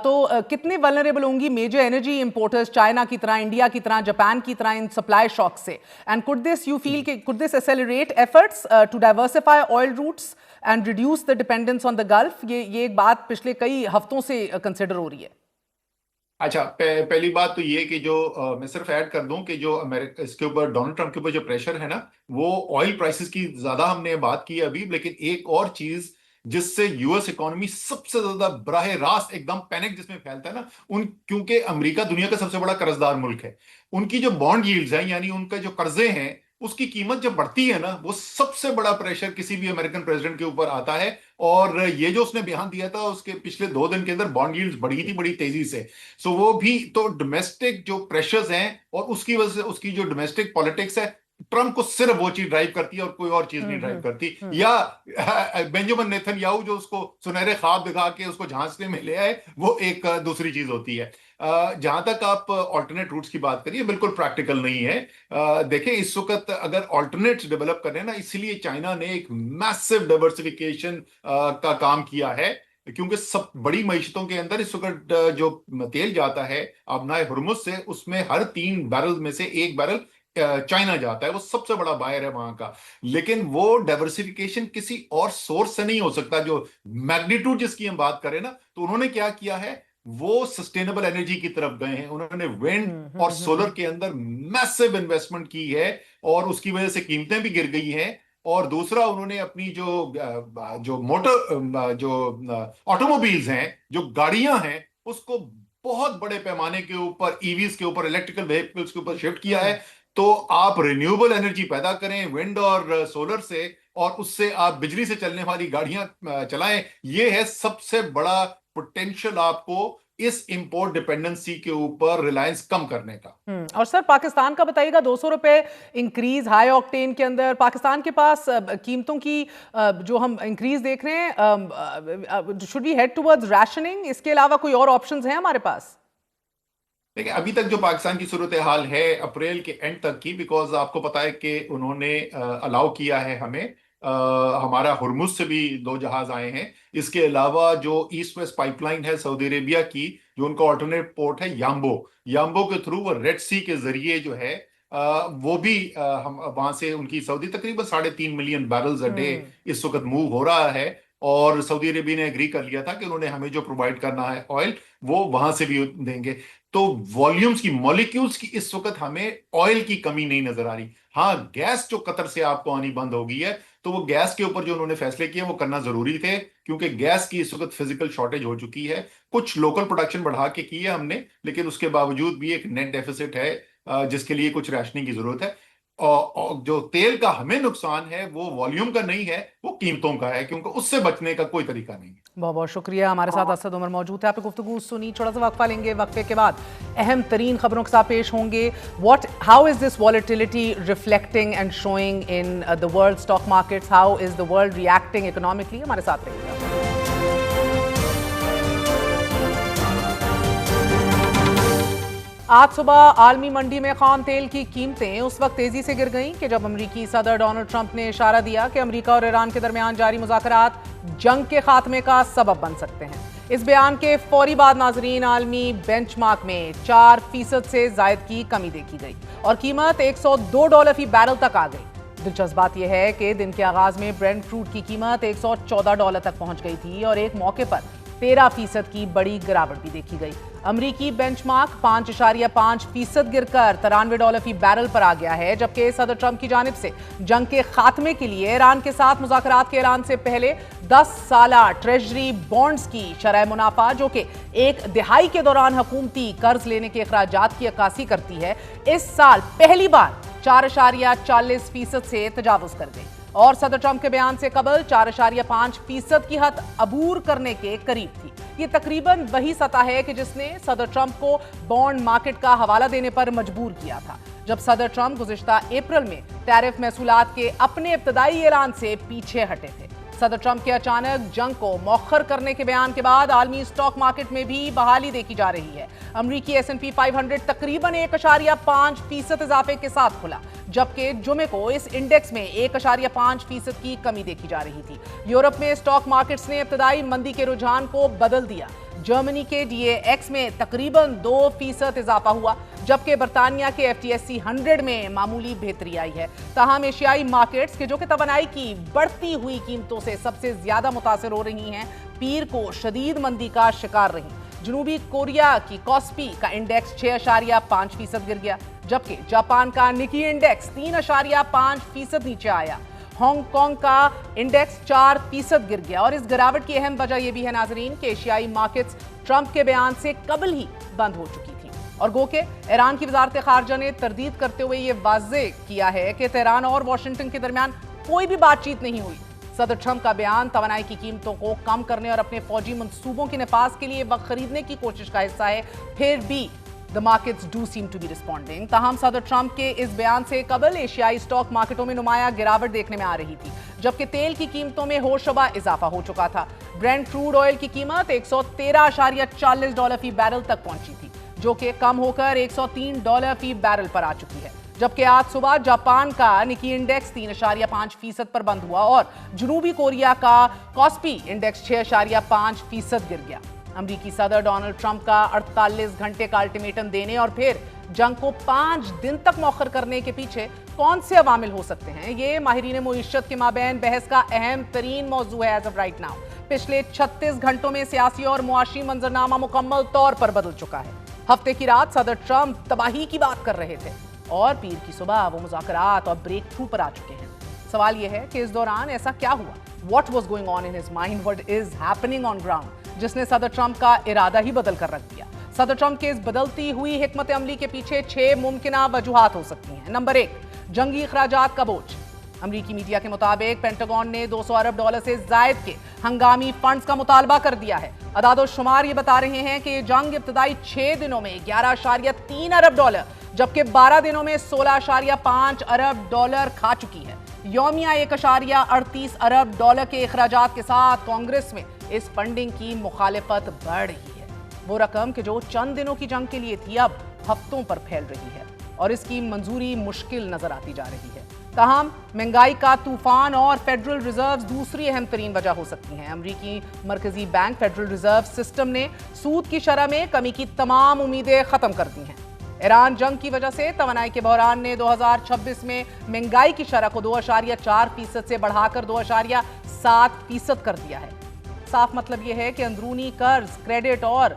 تو کتنے ولنریبل ہوں گی میجر انرجی امپورٹرز چائنا کی طرح، انڈیا کی طرح، جاپان کی طرح ان سپلائی شاک سے؟ And could this you feel کہ could this accelerate efforts to diversify oil routes and reduce the dependence on the Gulf؟ یہ ایک بات پچھلے کئی ہفتوں سے کنسیڈر ہو رہی ہے. اچھا، پہلی بات تو یہ کہ جو میں صرف ایڈ کر دوں کہ جو امریکہ اس کے اوپر ڈونلڈ ٹرمپ کے اوپر جو پریشر ہے نا، وہ آئل پرائسز کی زیادہ ہم نے بات کی ابھی، لیکن ایک اور چیز جس سے یو ایس اکانومی سب سے زیادہ براہ راست ایک دم پینک جس میں پھیلتا ہے نا، کیونکہ امریکہ دنیا کا سب سے بڑا قرض دار ملک ہے، ان کی جو بانڈ ییلڈز ہیں یعنی ان کا جو قرضے ہیں اس کی قیمت جب بڑھتی ہے نا، وہ سب سے بڑا پریشر کسی بھی امریکن پریزیڈنٹ کے اوپر آتا ہے. اور یہ جو اس نے بیان دیا تھا اس کے پچھلے 2 دن کے اندر بانڈ ییلڈز بڑھی تھی بڑی تیزی سے. سو وہ بھی تو ڈومیسٹک جو پریشرز ہیں اور اس کی وجہ سے اس کی جو ڈومیسٹک پالیٹکس ہے، ٹرمپ کو صرف وہ چیز ڈرائیو کرتی ہے اور کوئی اور چیز نہیں ڈرائیو کرتی. یا بینجامن نیتن یاہو جو اس کو سنہرے خواب دکھا کے اس کو جھانسنے میں لے آئے، وہ ایک دوسری چیز ہوتی ہے. جہاں تک آپ آلٹرنیٹ روٹس کی بات کریے، بالکل پریکٹیکل نہیں ہے. دیکھیں اس وقت اگر آلٹرنیٹس ڈیولپ کرنے نا، اسی لیے چائنا نے ایک میسو ڈائیورسفیکیشن کا کام کیا ہے، کیونکہ سب بڑی معیشتوں کے اندر اس وقت جو تیل جاتا ہے آبنائے ہرمز سے، اس میں ہر 3 بیرل میں سے 1 بیرل چائنا جاتا ہے، وہ سب سے بڑا بائر ہے وہاں کا. لیکن وہ ڈائیورسفیکیشن کسی اور سورس سے نہیں ہو سکتا. جو میگنیٹوڈ جس کی ہم بات کریں نا، تو انہوں نے کیا ہے، وہ سسٹینیبل انرجی کی طرف گئے ہیں. انہوں نے ونڈ اور سولر کے اندر میسو انویسٹمنٹ کی ہے اور اس کی وجہ سے قیمتیں بھی گر گئی ہیں. اور دوسرا انہوں نے اپنی جو موٹر جو آٹوموبیلز ہیں، جو گاڑیاں ہیں، اس کو بہت بڑے پیمانے کے اوپر ای ویز کے اوپر، الیکٹریکل وہیکلز کے اوپر شفٹ کیا ہے. تو آپ رینیوبل انرجی پیدا کریں ونڈ اور سولر سے، اور اس سے آپ بجلی سے چلنے والی گاڑیاں چلائیں. یہ ہے سب سے بڑا پوٹینشل آپ کو اس امپورٹ ڈیپینڈنسی کے اوپر ریلائنس کم کرنے کا. اور سر پاکستان کا بتائیے گا، $200 انکریز ہائی آکٹین کے اندر پاکستان کے پاس قیمتوں کی جو ہم انکریز دیکھ رہے ہیں، should we head towards rationing? اس کے علاوہ کوئی اور آپشنز ہیں ہمارے پاس؟ دیکھیں ابھی تک جو پاکستان کی صورتحال ہے اپریل کے اینڈ تک کی، بیکاز آپ کو پتا ہے کہ انہوں نے الاؤ کیا ہے ہمیں، ہمارا ہرمز سے بھی 2 جہاز آئے ہیں. اس کے علاوہ جو ایسٹ ویسٹ پائپ لائن ہے سعودی عربیہ کی، جو ان کا آلٹرنیٹ پورٹ ہے یامبو کے تھرو وہ ریڈ سی کے ذریعے جو ہے وہ بھی ہم وہاں سے ان کی سعودی تقریباً 3.5 ملین بیرلز اے ڈے اس وقت موو ہو رہا ہے. اور سعودی عربیہ نے ایگری کر لیا تھا کہ انہوں نے ہمیں جو پرووائڈ کرنا ہے آئل، وہ وہاں سے بھی دیں گے. تو والیومز کی، مالیکیولز کی اس وقت ہمیں آئل کی کمی نہیں نظر آ رہی. ہاں گیس جو قطر سے آپ کو آنی بند ہو گئی ہے، تو وہ گیس کے اوپر جو انہوں نے فیصلے کیے وہ کرنا ضروری تھے، کیونکہ گیس کی اس وقت فزیکل شارٹیج ہو چکی ہے. کچھ لوکل پروڈکشن بڑھا کے کی ہے ہم نے، لیکن اس کے باوجود بھی ایک نیٹ ڈیفیسٹ ہے जिसके लिए कुछ राशनिंग की जरूरत है। और जो तेल का हमें नुकसान है वो वॉल्यूम का नहीं है, वो कीमतों का है, क्योंकि उससे बचने का कोई तरीका नहीं है। बहुत बहुत शुक्रिया। हमारे साथ असद उमर मौजूद है। आपने गुफ्तगू सुनी, थोड़ा सा वक्फा लेंगे, वक्फे के बाद अहम तरीन खबरों के साथ पेश होंगे। How is this volatility reflecting and showing in the world stock markets, how is the world reacting economically? हमारे साथ रहिएगा। आज सुबह आलमी मंडी में खाम तेल की कीमतें उस वक्त तेजी से गिर गईं कि जब अमरीकी सदर डोनाल्ड ट्रंप ने इशारा दिया कि अमरीका और ईरान के दरमियान जारी मुज़ाकरात जंग के खात्मे का सबब बन सकते हैं। इस बयान के फौरी बाद नाजरीन आलमी बेंचमार्क में 4% से जायद की कमी देखी गई और कीमत $102 फी बैरल तक आ गई। दिलचस्प बात यह है कि दिन के आगाज में ब्रेंट क्रूड की कीमत $114 तक पहुंच गई थी और एक मौके पर 13% की बड़ी गिरावट भी देखी गई। अमरीकी बेंचमार्क 5.5% गिरकर $93 फी बैरल पर आ गया है, जबकि सदर ट्रंप की जानिब से जंग के खात्मे के लिए ईरान के साथ मुज़ाकरात के ऐलान से पहले 10 साला ट्रेजरी बॉन्ड्स की शरह मुनाफा, जो कि एक दिहाई के दौरान हुकूमती कर्ज लेने के अखराजात की अक्कासी करती है, इस साल पहली बार 4.40% से तजावुज कर गई और सदर ट्रंप के बयान से कबल 4.5% की हद अबूर करने के करीब थी। ये तकरीबन वही सतह है कि जिसने सदर ट्रंप को बॉन्ड मार्केट का हवाला देने पर मजबूर किया था, जब सदर ट्रंप गुज़िश्ता अप्रैल में टैरिफ महसूलात के अपने इब्तदाई ऐलान से पीछे हटे थे। सदर ट्रंप के अचानक जंग को मौखर करने के बयान के बाद आलमी स्टॉक मार्केट में भी बहाली देखी जा रही है। अमरीकी S&P 500 तकरीबन 1.5% इजाफे के साथ खुला, जबकि जुमे को इस इंडेक्स में 1.5% की कमी देखी जा रही थी। यूरोप में स्टॉक मार्केट्स ने इब्तदाई मंदी के रुझान को बदल दिया। जर्मनी के DAX में तकरीबन 2% इजाफा हुआ, जबकि बरतानिया के FTSE 100 में मामूली बेहतरी आई है। ताहम एशियाई मार्केट्स के जो कि तवानाई की बढ़ती हुई कीमतों से सबसे ज्यादा मुतासिर हो रही हैं, पीर को शदीद मंदी का शिकार रही। जनूबी कोरिया की कॉस्पी का इंडेक्स 6.5% गिर गया, जबकि जापान का निकी इंडेक्स 3.5% नीचे आया। हांगकांग का इंडेक्स 4% गिर गया और इस गिरावट की अहम वजह यह भी है नाजरीन कि एशियाई मार्केट्स ट्रंप के बयान से कबल ही बंद हो चुकी थी और गो के ईरान की वजारत खारजा ने तरदीद करते हुए यह वाज़े किया है कि तेहरान और वाशिंगटन के दरमियान कोई भी बातचीत नहीं हुई। सदर ट्रंप का बयान तवानाई की कीमतों को कम करने और अपने फौजी मंसूबों के नफाज के लिए वक्त खरीदने की कोशिश का हिस्सा है, फिर भी The markets do seem to be responding। ताहम सदर ट्रंप के इस बयान से कबल एशियाई स्टॉक मार्केटों में नुमाया गिरावट देखने में आ रही थी, जबकि तेल की कीमतों में होशरुबा इजाफा हो चुका था। ब्रेंट क्रूड ऑयल की कीमत $113.40 फी बैरल तक पहुंची थी, जो कि कम होकर $103 फी बैरल पर आ चुकी है। जबकि आज सुबह जापान का निकी इंडेक्स 3.5% पर बंद हुआ और जनूबी कोरिया का कॉस्पी इंडेक्स 6.5% गिर गया। अमरीकी सदर डोनाल्ड ट्रंप का 48 घंटे का अल्टीमेटम देने और फिर जंग को 5 दिन तक मौखर करने के पीछे कौन से अवामिल हो सकते हैं, ये माहिरीन मुईशत के माबैन बहस का अहम तरीन मौजू है एज ऑफ राइट नाउ। पिछले 36 घंटों में सियासी और मुआशी मंजरनामा मुकम्मल तौर पर बदल चुका है। हफ्ते की रात सदर ट्रंप तबाही की बात कर रहे थे और पीर की सुबह वो मुज़ाकरात और ब्रेक थ्रू पर आ चुके हैं। सवाल यह है कि इस दौरान ऐसा क्या हुआ, what was going on in his mind, what is happening on ground, जिसने सदर ट्रंप का इरादा ही बदल कर रख दिया। सदर ट्रंप के इस बदलती हुई हिकमत अमली के पीछे 6 मुमकिना वजूहात हो सकती हैं। नंबर 1, जंगी अखराजात का बोझ। अमरीकी मीडिया के मुताबिक पेंटागन ने $200 अरब से जायद के हंगामी फंड्स का मुतालबा कर दिया है। अदादो शुमार ये बता रहे हैं कि जंग इब्तदाई 6 दिनों में $11.3 अरब, जबकि 12 दिनों में $16.5 अरब खा चुकी है। यौमिया $1.38 अरब के अखराजात के साथ कांग्रेस में इस फंडिंग की मुखालिफत बढ़ रही है। वो रकम कि जो चंद दिनों की जंग के लिए थी अब हफ्तों पर फैल रही है और इसकी मंजूरी मुश्किल नजर आती जा रही है। ताहम महंगाई का तूफान और फेडरल रिजर्व दूसरी अहम तरीन वजह हो सकती हैं। अमरीकी मरकजी बैंक फेडरल रिजर्व सिस्टम ने सूद की शरह में कमी की तमाम उम्मीदें खत्म कर दी हैं। ईरान जंग की वजह से तवानाई के बहरान ने 2026 में महंगाई की शरह को 2.4% से बढ़ाकर 2.7% कर दिया है। साफ मतलब यह है कि अंदरूनी कर्ज, क्रेडिट और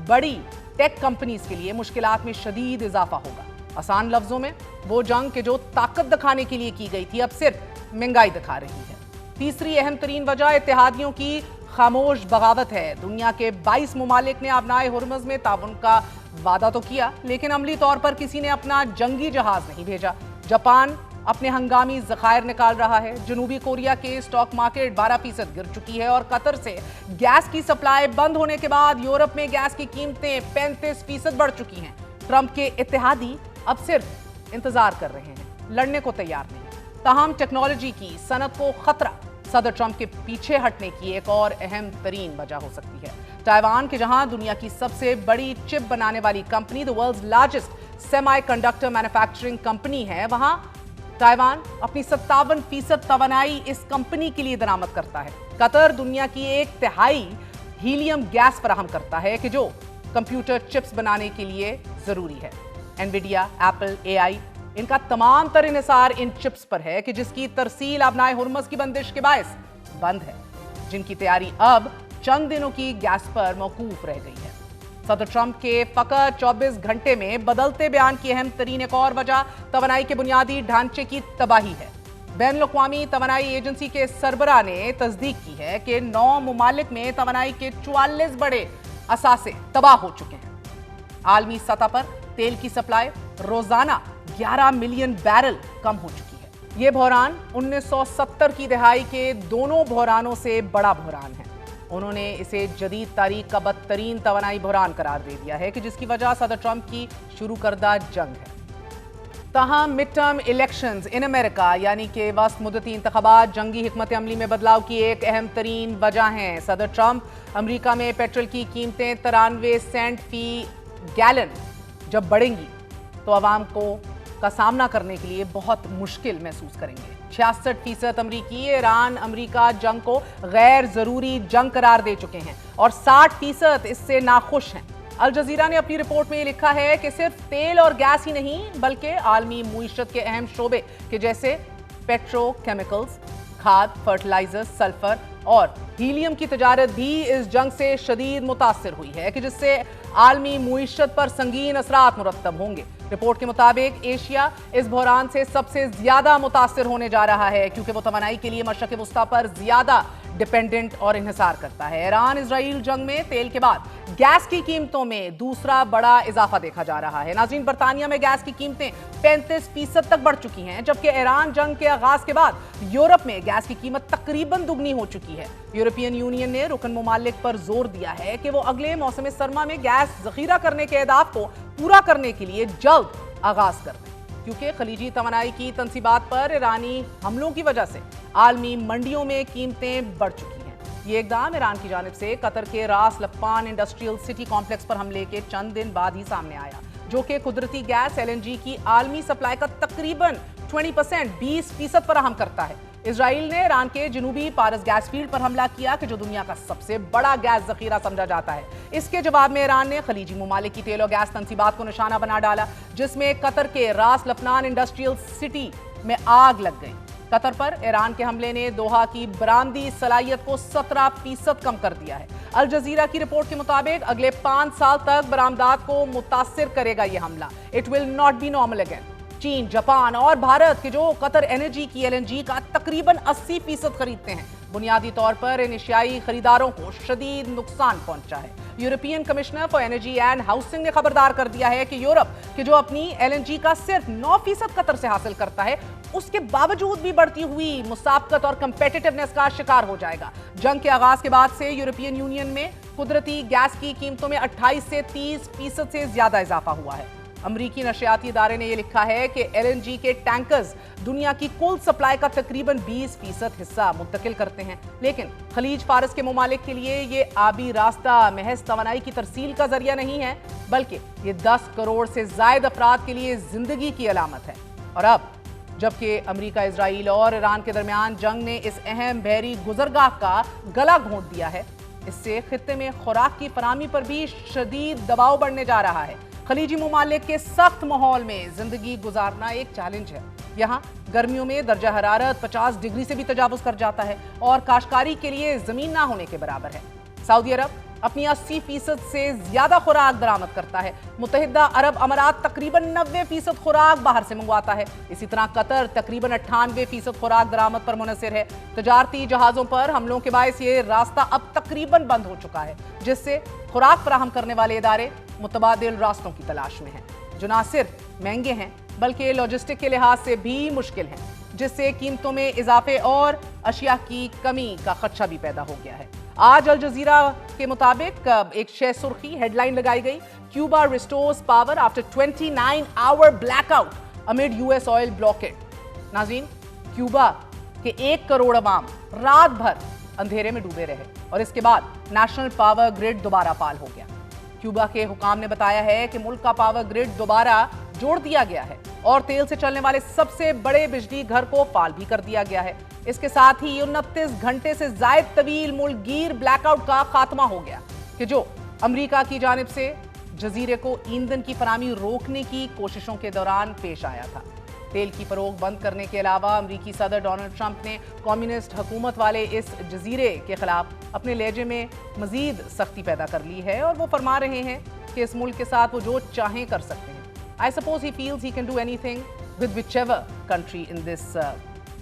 बड़ी टेक कंपनीज के लिए मुश्किलात में शदीद इजाफा होगा। आसान लफ्जों में वो जंग के जो ताकत दिखाने के लिए की गई थी अब सिर्फ महंगाई दिखा रही है। तीसरी अहम तरीन वजह इत्तेहादियों की खामोश बगावत है। दुनिया के 22 मुमालिक ने आबनाए हुर्मुज़ में ताउन का वादा तो किया, लेकिन अमली तौर पर किसी ने अपना जंगी जहाज नहीं भेजा। जापान अपने हंगामी ज़खायर निकाल रहा है। जनूबी कोरिया के स्टॉक मार्केट 12% गिर चुकी है और कतर से गैस की सप्लाई बंद होने के बाद यूरोप में गैस की कीमतें 35% बढ़ चुकी हैं। ट्रंप के इत्तेहादी अब सिर्फ इंतजार कर रहे हैं, लड़ने को तैयार नहीं। ताहम टेक्नोलॉजी की सनत को खतरा सदर ट्रंप के पीछे हटने की एक और अहम तरीन वजह हो सकती है। ताइवान के जहां दुनिया की सबसे बड़ी चिप बनाने वाली company, the world's largest semiconductor manufacturing company है, वहां ताइवान अपनी 57% तवानाई इस कंपनी के लिए दरामद करता है। कतर दुनिया की 1/3 हीलियम गैस फराहम करता है कि जो कंप्यूटर चिप्स बनाने के लिए जरूरी है। एनवीडिया, एप्पल, एआई, इनका तमाम तर इन्हिसार इन चिप्स पर है कि जिसकी तरसील आबनाए हुर्मुज़ की बंदिश के बायस बंद है, जिनकी तैयारी अब चंद दिनों की गैस पर मौकूफ रह गई है। सदर ट्रंप के फकत 24 घंटे में बदलते बयान की अहम तरीन एक और वजह तवानाई के बुनियादी ढांचे की तबाही है। बैनुल-अक़वामी तवानाई एजेंसी के सरबराह ने तस्दीक की है कि 9 मुमालिक में तवानाई के 44 बड़े असासे तबाह हो चुके हैं। आलमी सतह पर तेल की सप्लाई रोजाना 11 मिलियन बैरल कम हो चुकी है। यह बहरान 1970 की दहाई के दोनों बहरानों से बड़ा बहरान है। उन्होंने इसे जदीद तारीख का बदतरीन तवानाई बहरान करार दे दिया है कि जिसकी वजह सदर ट्रंप की शुरू करदा जंग है। तहां mid term elections in America यानी कि वस्त मुद्दती इंतखाबात जंगी हिकमत अमली में बदलाव की एक अहम तरीन वजह हैं। सदर ट्रंप अमरीका में पेट्रोल की कीमतें 93 सेंट फी गैलन जब बढ़ेंगी तो आवाम को का सामना करने के लिए बहुत मुश्किल महसूस करेंगे। 66% अमरीकी ईरान अमरीका जंग को गैर जरूरी जंग करार दे चुके हैं और 60% इससे नाखुश हैं। अल जजीरा ने अपनी रिपोर्ट में लिखा है कि सिर्फ तेल और गैस ही नहीं बल्कि आलमी मुईशत के अहम शोबे के जैसे पेट्रोकेमिकल्स, खाद, फर्टिलाइजर, सल्फर और हीलियम की तजारत भी इस जंग से शदीद मुतासिर हुई है कि जिससे आलमी मुईशत पर संगीन असरात मुरत्तब होंगे। रिपोर्ट के मुताबिक एशिया इस बहरान से सबसे ज्यादा मुतासिर होने जा रहा है क्योंकि वो तवानाई के लिए मशरक़ वुस्ता पर ज्यादा डिपेंडेंट और इन्हिसार करता है। ईरान इजराइल जंग में तेल के बाद गैस की कीमतों में दूसरा बड़ा इजाफा देखा जा रहा है। नाज़रीन, बरतानिया में गैस की कीमतें 35% तक बढ़ चुकी हैं, जबकि ईरान जंग के आगाज के बाद यूरोप में गैस की कीमत तकरीबन दुगनी हो चुकी है। यूरोपियन यूनियन ने रुकन मुमालिक पर जोर दिया है कि वो अगले मौसम सरमा में गैस जखीरा करने के अहदाफ को पूरा करने के लिए जल्द आगाज कर दें, क्योंकि खलीजी तवानाई की तनसीबात पर ईरानी हमलों की वजह से आलमी मंडियों में कीमतें बढ़ चुकी हैं। ये इकदाम ईरान की जानिब से कतर के रास लफ्फान इंडस्ट्रियल सिटी कॉम्प्लेक्स पर हमले के चंद दिन बाद ही सामने आया, जो कि कुदरती गैस LNG की आलमी सप्लाई का तकरीबन 20% फराहम करता है। इजराइल ने ईरान के जनूबी पारस गैस फील्ड पर हमला किया कि जो दुनिया का सबसे बड़ा गैस जखीरा समझा जाता है। इसके जवाब में ईरान ने खलीजी मुमालिक की तेल और गैस तनसीबात को निशाना बना डाला, जिसमें कतर के रास लफ्फान इंडस्ट्रियल सिटी में आग लग गई। कतर पर ईरान के हमले ने दोहा की बरामदी सलाहियत को 17% कम कर दिया है। अल जजीरा की रिपोर्ट के मुताबिक अगले 5 साल तक बरामदात को मुतासिर करेगा यह हमला। It will not be normal again. चीन, जापान और भारत के जो कतर एनर्जी की LNG का तकरीबन 80% खरीदते हैं, बुनियादी तौर पर इन एशियाई खरीदारों को शदीद नुकसान पहुंचा है। European commissioner for energy and housing ने खबरदार कर दिया है कि यूरोप के जो अपनी LNG का सिर्फ 9% कतर से हासिल करता है, उसके बावजूद भी बढ़ती हुई मुसाबकत और कंपेटिटिवनेस का शिकार हो जाएगा। जंग के आगाज के बाद से यूरोपियन यूनियन में कुदरती गैस की कीमतों में 28 से 30% से ज्यादा इजाफा हुआ है। अमरीकी नशियाती इदारे ने यह लिखा है कि LNG के टैंकर्स दुनिया की कुल सप्लाई का तकरीबन 20% हिस्सा मुंतकिल करते हैं, लेकिन खलीज फारस के मुमालिक के लिए ये आबी रास्ता महज तवानाई की तरसील का जरिया नहीं है, बल्कि ये 10 करोड़ से ज्यादा अफराद के लिए जिंदगी की अलामत है। और अब जबकि अमरीका, इजराइल और ईरान के दरमियान जंग ने इस अहम बहरी गुजरगाह का गला घोंट दिया है, इससे खित्ते में खुराक की फराहमी पर भी शदीद दबाव बढ़ने जा रहा है। खलीजी मुमालिक के सख्त माहौल में जिंदगी गुजारना एक चैलेंज है। यहाँ गर्मियों में दर्जा हरारत 50 डिग्री से भी तजावुज कर जाता है और काश्तकारी के लिए जमीन ना होने के बराबर है। सऊदी अरब अपनी 80% से ज्यादा खुराक बरामद करता है। मुत्तहिदा अरब अमारात तकरीबन 90% खुराक बाहर से मंगवाता है। इसी तरह कतर तकरीबन 98% खुराक बरामद पर मुनहसिर है। तजारती जहाजों पर हमलों के बायस ये रास्ता अब तकरीबन बंद हो चुका है, जिससे खुराक फराहम करने वाले इदारे मुतबादिल रास्तों की तलाश में हैं, जो ना सिर्फ महंगे हैं बल्कि लॉजिस्टिक के लिहाज से भी मुश्किल हैं, जिससे कीमतों में इजाफे और अशिया की कमी का खदशा भी पैदा हो गया है। आज अल जजीरा के मुताबिक एक शह सुर्खी हेडलाइन लगाई गई, Cuba restores power after 29 hour blackout amid US oil blockade. नाज़रीन, क्यूबा के 1 करोड़ अवाम रात भर अंधेरे में डूबे रहे और इसके बाद नेशनल पावर ग्रिड दोबारा फाल हो गया। क्यूबा के हुकाम ने बताया है कि मुल्क का पावर ग्रिड दोबारा जोड़ दिया गया है और तेल से चलने वाले सबसे बड़े बिजली घर को फाल भी कर दिया गया है। इसके साथ ही 29 घंटे से जायद तवील मुल्कगीर ब्लैकआउट का खात्मा हो गया कि जो अमेरिका की जानिब से जजीरे को ईंधन की फराहमी रोकने की कोशिशों के दौरान पेश आया था। तेल की फरोख्त बंद करने के अलावा अमेरिकी सदर डोनाल्ड ट्रंप ने कम्युनिस्ट हुकूमत वाले इस जजीरे के खिलाफ अपने लहजे में मजीद सख्ती पैदा कर ली है और वो फरमा रहे हैं कि इस मुल्क के साथ वो जो चाहें कर सकते हैं। I suppose he feels he can do anything with whichever country in this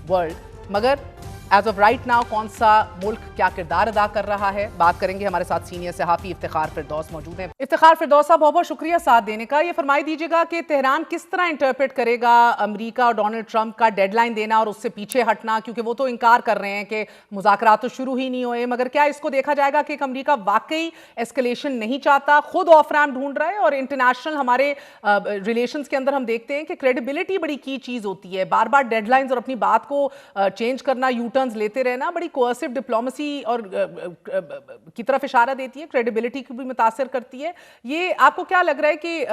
world. मगर as of right now कौन सा मुल्क क्या किरदार अदा कर रहा है, बात करेंगे। हमारे साथ सीनियर सहाफ़ी इफ्तिखार फिरदौस मौजूद हैं। इफ्तिखार फिरदौस साहब, बहुत बहुत शुक्रिया साथ देने का। ये फरमाई दीजिएगा कि तेहरान किस तरह इंटरप्रेट करेगा अमेरिका और डोनाल्ड ट्रंप का डेडलाइन देना और उससे पीछे हटना, क्योंकि वो तो इनकार कर रहे हैं कि मुज़ाकरात तो शुरू ही नहीं हुए, मगर क्या इसको देखा जाएगा कि अमेरिका वाकई एस्केलेशन नहीं चाहता, खुद ऑफ रैम्प ढूंढ रहा है? और इंटरनेशनल हमारे रिलेशंस के अंदर हम देखते हैं कि क्रेडिबिलिटी बड़ी की चीज़ होती है, बार बार डेडलाइंस और अपनी बात को चेंज करना, यू टर्न्स लेते रहना बड़ी कोअर्सिव डिप्लोमेसी और की तरफ इशारा देती है, क्रेडिबिलिटी को भी मुतासर करती है। ये आपको क्या लग रहा है कि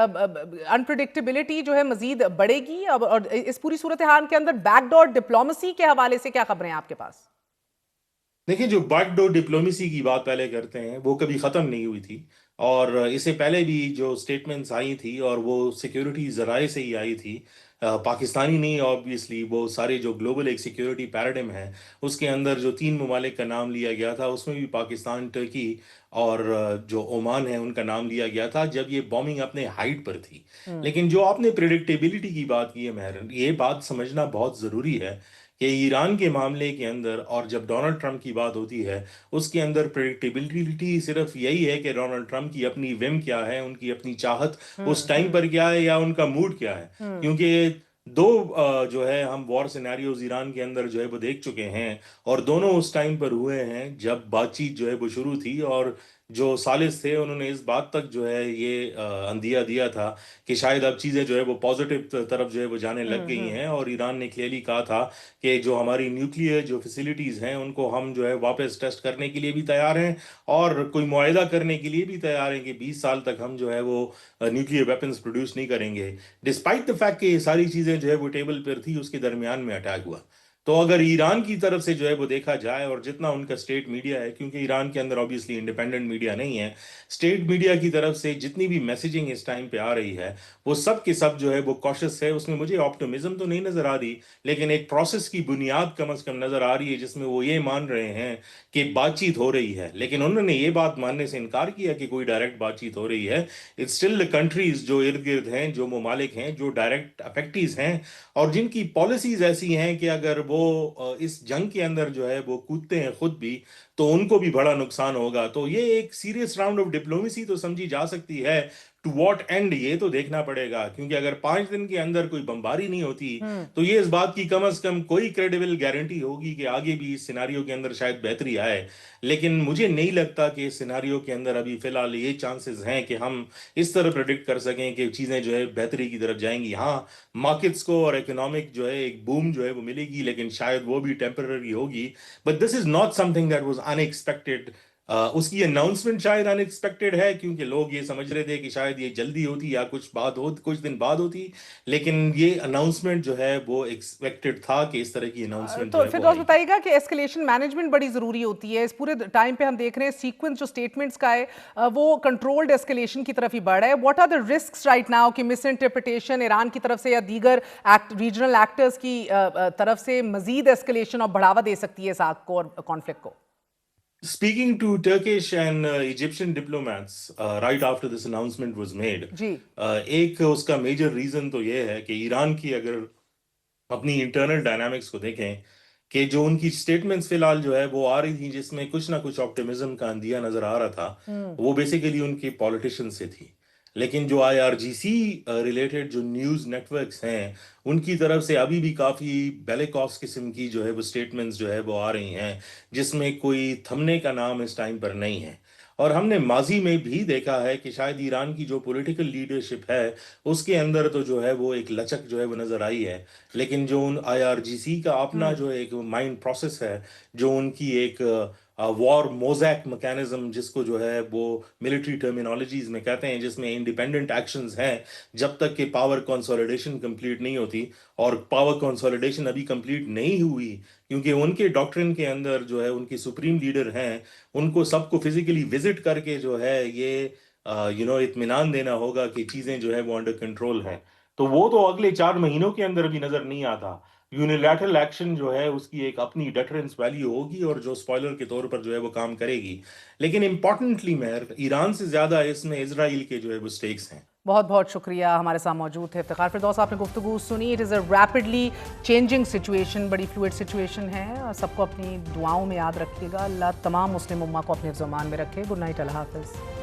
अनप्रेडिक्टेबिलिटी जो है मजीद बढ़ेगी और इस पूरी सूरत हाल के अंदर बैकडोर डिप्लोमेसी के हवाले से क्या खबरें हैं आपके पास? देखिए, जो बैकडोर डिप्लोमेसी की बात पहले करते हैं वो कभी ख़त्म नहीं हुई थी और इससे पहले भी जो स्टेटमेंट्स आई थी और वो सिक्योरिटी ज़राए से ही आई थी, पाकिस्तानी नहीं, ऑब्वियसली वो सारे जो ग्लोबल एक सिक्योरिटी पैराडिम है उसके अंदर जो 3 ममालिक का नाम लिया गया था उसमें भी पाकिस्तान, टर्की और जो ओमान है उनका नाम लिया गया था जब ये बॉम्बिंग अपने हाइट पर थी। लेकिन जो आपने प्रेडिक्टेबिलिटी की बात की है महर, ये बात समझना बहुत ज़रूरी है कि ईरान के मामले के अंदर और जब डोनाल्ड ट्रंप की बात होती है उसके अंदर प्रेडिक्टेबिलिटी सिर्फ यही है कि डोनाल्ड ट्रंप की अपनी विम क्या है, उनकी अपनी चाहत उस टाइम पर क्या है या उनका मूड क्या है। क्योंकि दो जो है हम वॉर सिनेरियोज ईरान के अंदर जो है वो देख चुके हैं और दोनों उस टाइम पर हुए हैं जब बातचीत जो है वो शुरू थी और जो सालिस थे उन्होंने इस बात तक जो है ये अंदिया दिया था कि शायद अब चीज़ें जो है वो पॉजिटिव तरफ जो है वो जाने लग गई हैं और ईरान ने क्लियरली कहा था कि जो हमारी न्यूक्लियर जो फैसिलिटीज़ हैं उनको हम जो है वापस टेस्ट करने के लिए भी तैयार हैं और कोई मुआहदा करने के लिए भी तैयार हैं कि 20 साल तक हम जो है वो न्यूक्लियर वेपन्स प्रोड्यूस नहीं करेंगे। डिस्पाइट द फैक्ट कि ये सारी चीज़ें जो है वो टेबल पर थी, उसके दरमियान में अटैक हुआ। तो अगर ईरान की तरफ से जो है वो देखा जाए और जितना उनका स्टेट मीडिया है, क्योंकि ईरान के अंदर ऑब्वियसली इंडिपेंडेंट मीडिया नहीं है, स्टेट मीडिया की तरफ से जितनी भी मैसेजिंग इस टाइम पे आ रही है वो सब के सब जो है वो कॉशियस है। उसमें मुझे ऑप्टिमिज्म तो नहीं नजर आ रही, लेकिन एक प्रोसेस की बुनियाद कम से कम नजर आ रही है जिसमें वो ये मान रहे हैं कि बातचीत हो रही है। लेकिन उन्होंने ये बात मानने से इनकार किया कि कोई डायरेक्ट बातचीत हो रही है। इट्स स्टिल द कंट्रीज जो इर्द गिर्द हैं, जो ममालिक हैं, जो डायरेक्ट अफेक्टीज हैं और जिनकी पॉलिसीज ऐसी हैं कि अगर वो इस जंग के अंदर जो है वो कूदते हैं खुद भी तो उनको भी बड़ा नुकसान होगा। तो ये एक सीरियस राउंड ऑफ डिप्लोमेसी तो समझी जा सकती है। टू व्हाट एंड ये तो देखना पड़ेगा, क्योंकि अगर 5 दिन के अंदर कोई बमबारी नहीं होती तो ये इस बात की कम से कम कोई क्रेडिबल गारंटी होगी कि आगे भी इस सिनारियो के अंदर शायद बेहतरी आए। लेकिन मुझे नहीं लगता कि इस सिनारियो के अंदर अभी फिलहाल ये चांसेस हैं कि हम इस तरह प्रेडिक्ट कर सकें कि चीज़ें जो है बेहतरी की तरफ जाएंगी। हाँ, मार्केट्स को और इकोनॉमिक जो है एक बूम जो है वो मिलेगी, लेकिन शायद वो भी टेम्पररी होगी। But this is not something that was unexpected. उसकी अनाउंसमेंट शायद अनएक्सपेक्टेड है क्योंकि लोग ये समझ रहे थे कि शायद ये जल्दी होती या कुछ दिन बाद होती, लेकिन ये अनाउंसमेंट जो है वो एक्सपेक्टेड था कि इस तरह की अनाउंसमेंट तो फिर दोस्त बताइएगा कि एस्केलेशन मैनेजमेंट बड़ी ज़रूरी होती है। इस पूरे टाइम पे हम देख रहे हैं सीक्वेंस जो स्टेटमेंट्स का है वो कंट्रोल्ड एस्केलेशन की तरफ ही बढ़ रहा है। What are the risks right now कि मिस इंटरप्रिटेशन ईरान की तरफ से या दीगर रीजनल एक्टर्स की तरफ से मजीद एस्केलेशन और बढ़ावा दे सकती है इस आग को और कॉन्फ्लिक्ट को? Speaking to Turkish and Egyptian diplomats right after this announcement was made, जी ایک اس کا میجر ریزن تو یہ ہے کہ ایران کی اگر اپنی انٹرنل ڈائنامکس کو دیکھیں کہ جو ان کی سٹیٹمنٹس فی الحال جو ہے وہ آ رہی تھیں جس میں کچھ نہ کچھ آپٹیمزم کا اندیہ نظر آ رہا تھا، وہ بیسیکلی ان کی پالیٹیشین سے تھی. لیکن جو I R G C related جو نیوز نیٹ ورکس ہیں ان کی طرف سے ابھی بھی کافی بیلیکوس قسم کی جو ہے وہ سٹیٹمنٹس جو ہے وہ آ رہی ہیں جس میں کوئی تھمنے کا نام اس ٹائم پر نہیں ہے. اور ہم نے ماضی میں بھی دیکھا ہے کہ شاید ایران کی جو پولیٹیکل لیڈرشپ ہے اس کے اندر تو جو ہے وہ ایک لچک جو ہے وہ نظر آئی ہے، لیکن جو ان آئی آر جی سی کا اپنا جو ایک مائنڈ پروسیس ہے، جو ان کی ایک وار موزیک میکینزم جس کو جو ہے وہ ملٹری ٹرمینالوجیز میں کہتے ہیں، جس میں انڈیپینڈنٹ ایکشنز ہیں جب تک کہ پاور کنسولیڈیشن کمپلیٹ نہیں ہوتی، اور پاور کنسولیڈیشن ابھی کمپلیٹ نہیں ہوئی کیونکہ ان کے ڈاکٹرن کے اندر جو ہے ان کی سپریم لیڈر ہیں، ان کو سب کو فزیکلی وزٹ کر کے جو ہے یہ اطمینان دینا ہوگا کہ چیزیں جو ہے وہ انڈر کنٹرول ہیں. تو وہ تو اگلے 4 مہینوں کے اندر بھی نظر نہیں آتا. یونیلیٹرل ایکشن جو ہے اس کی ایک اپنی ڈیٹرنس ویلیو ہوگی اور جو اسپوائلر کے طور پر جو ہے وہ کام کرے گی. لیکن امپورٹنٹلی مہر، ایران سے زیادہ اس میں اسرائیل کے جو ہے وہ سٹیکس ہیں. بہت بہت شکریہ، ہمارے ساتھ موجود تھے افتخار فردوس. آپ نے گفتگو سنی. It is a rapidly changing situation, بڑی فلوئڈ سچویشن ہے. سب کو اپنی دعاؤں میں یاد رکھیے گا. اللہ تمام مسلم امہ کو اپنے حفظ و امان میں رکھے. گڈ نائٹ، اللہ حافظ.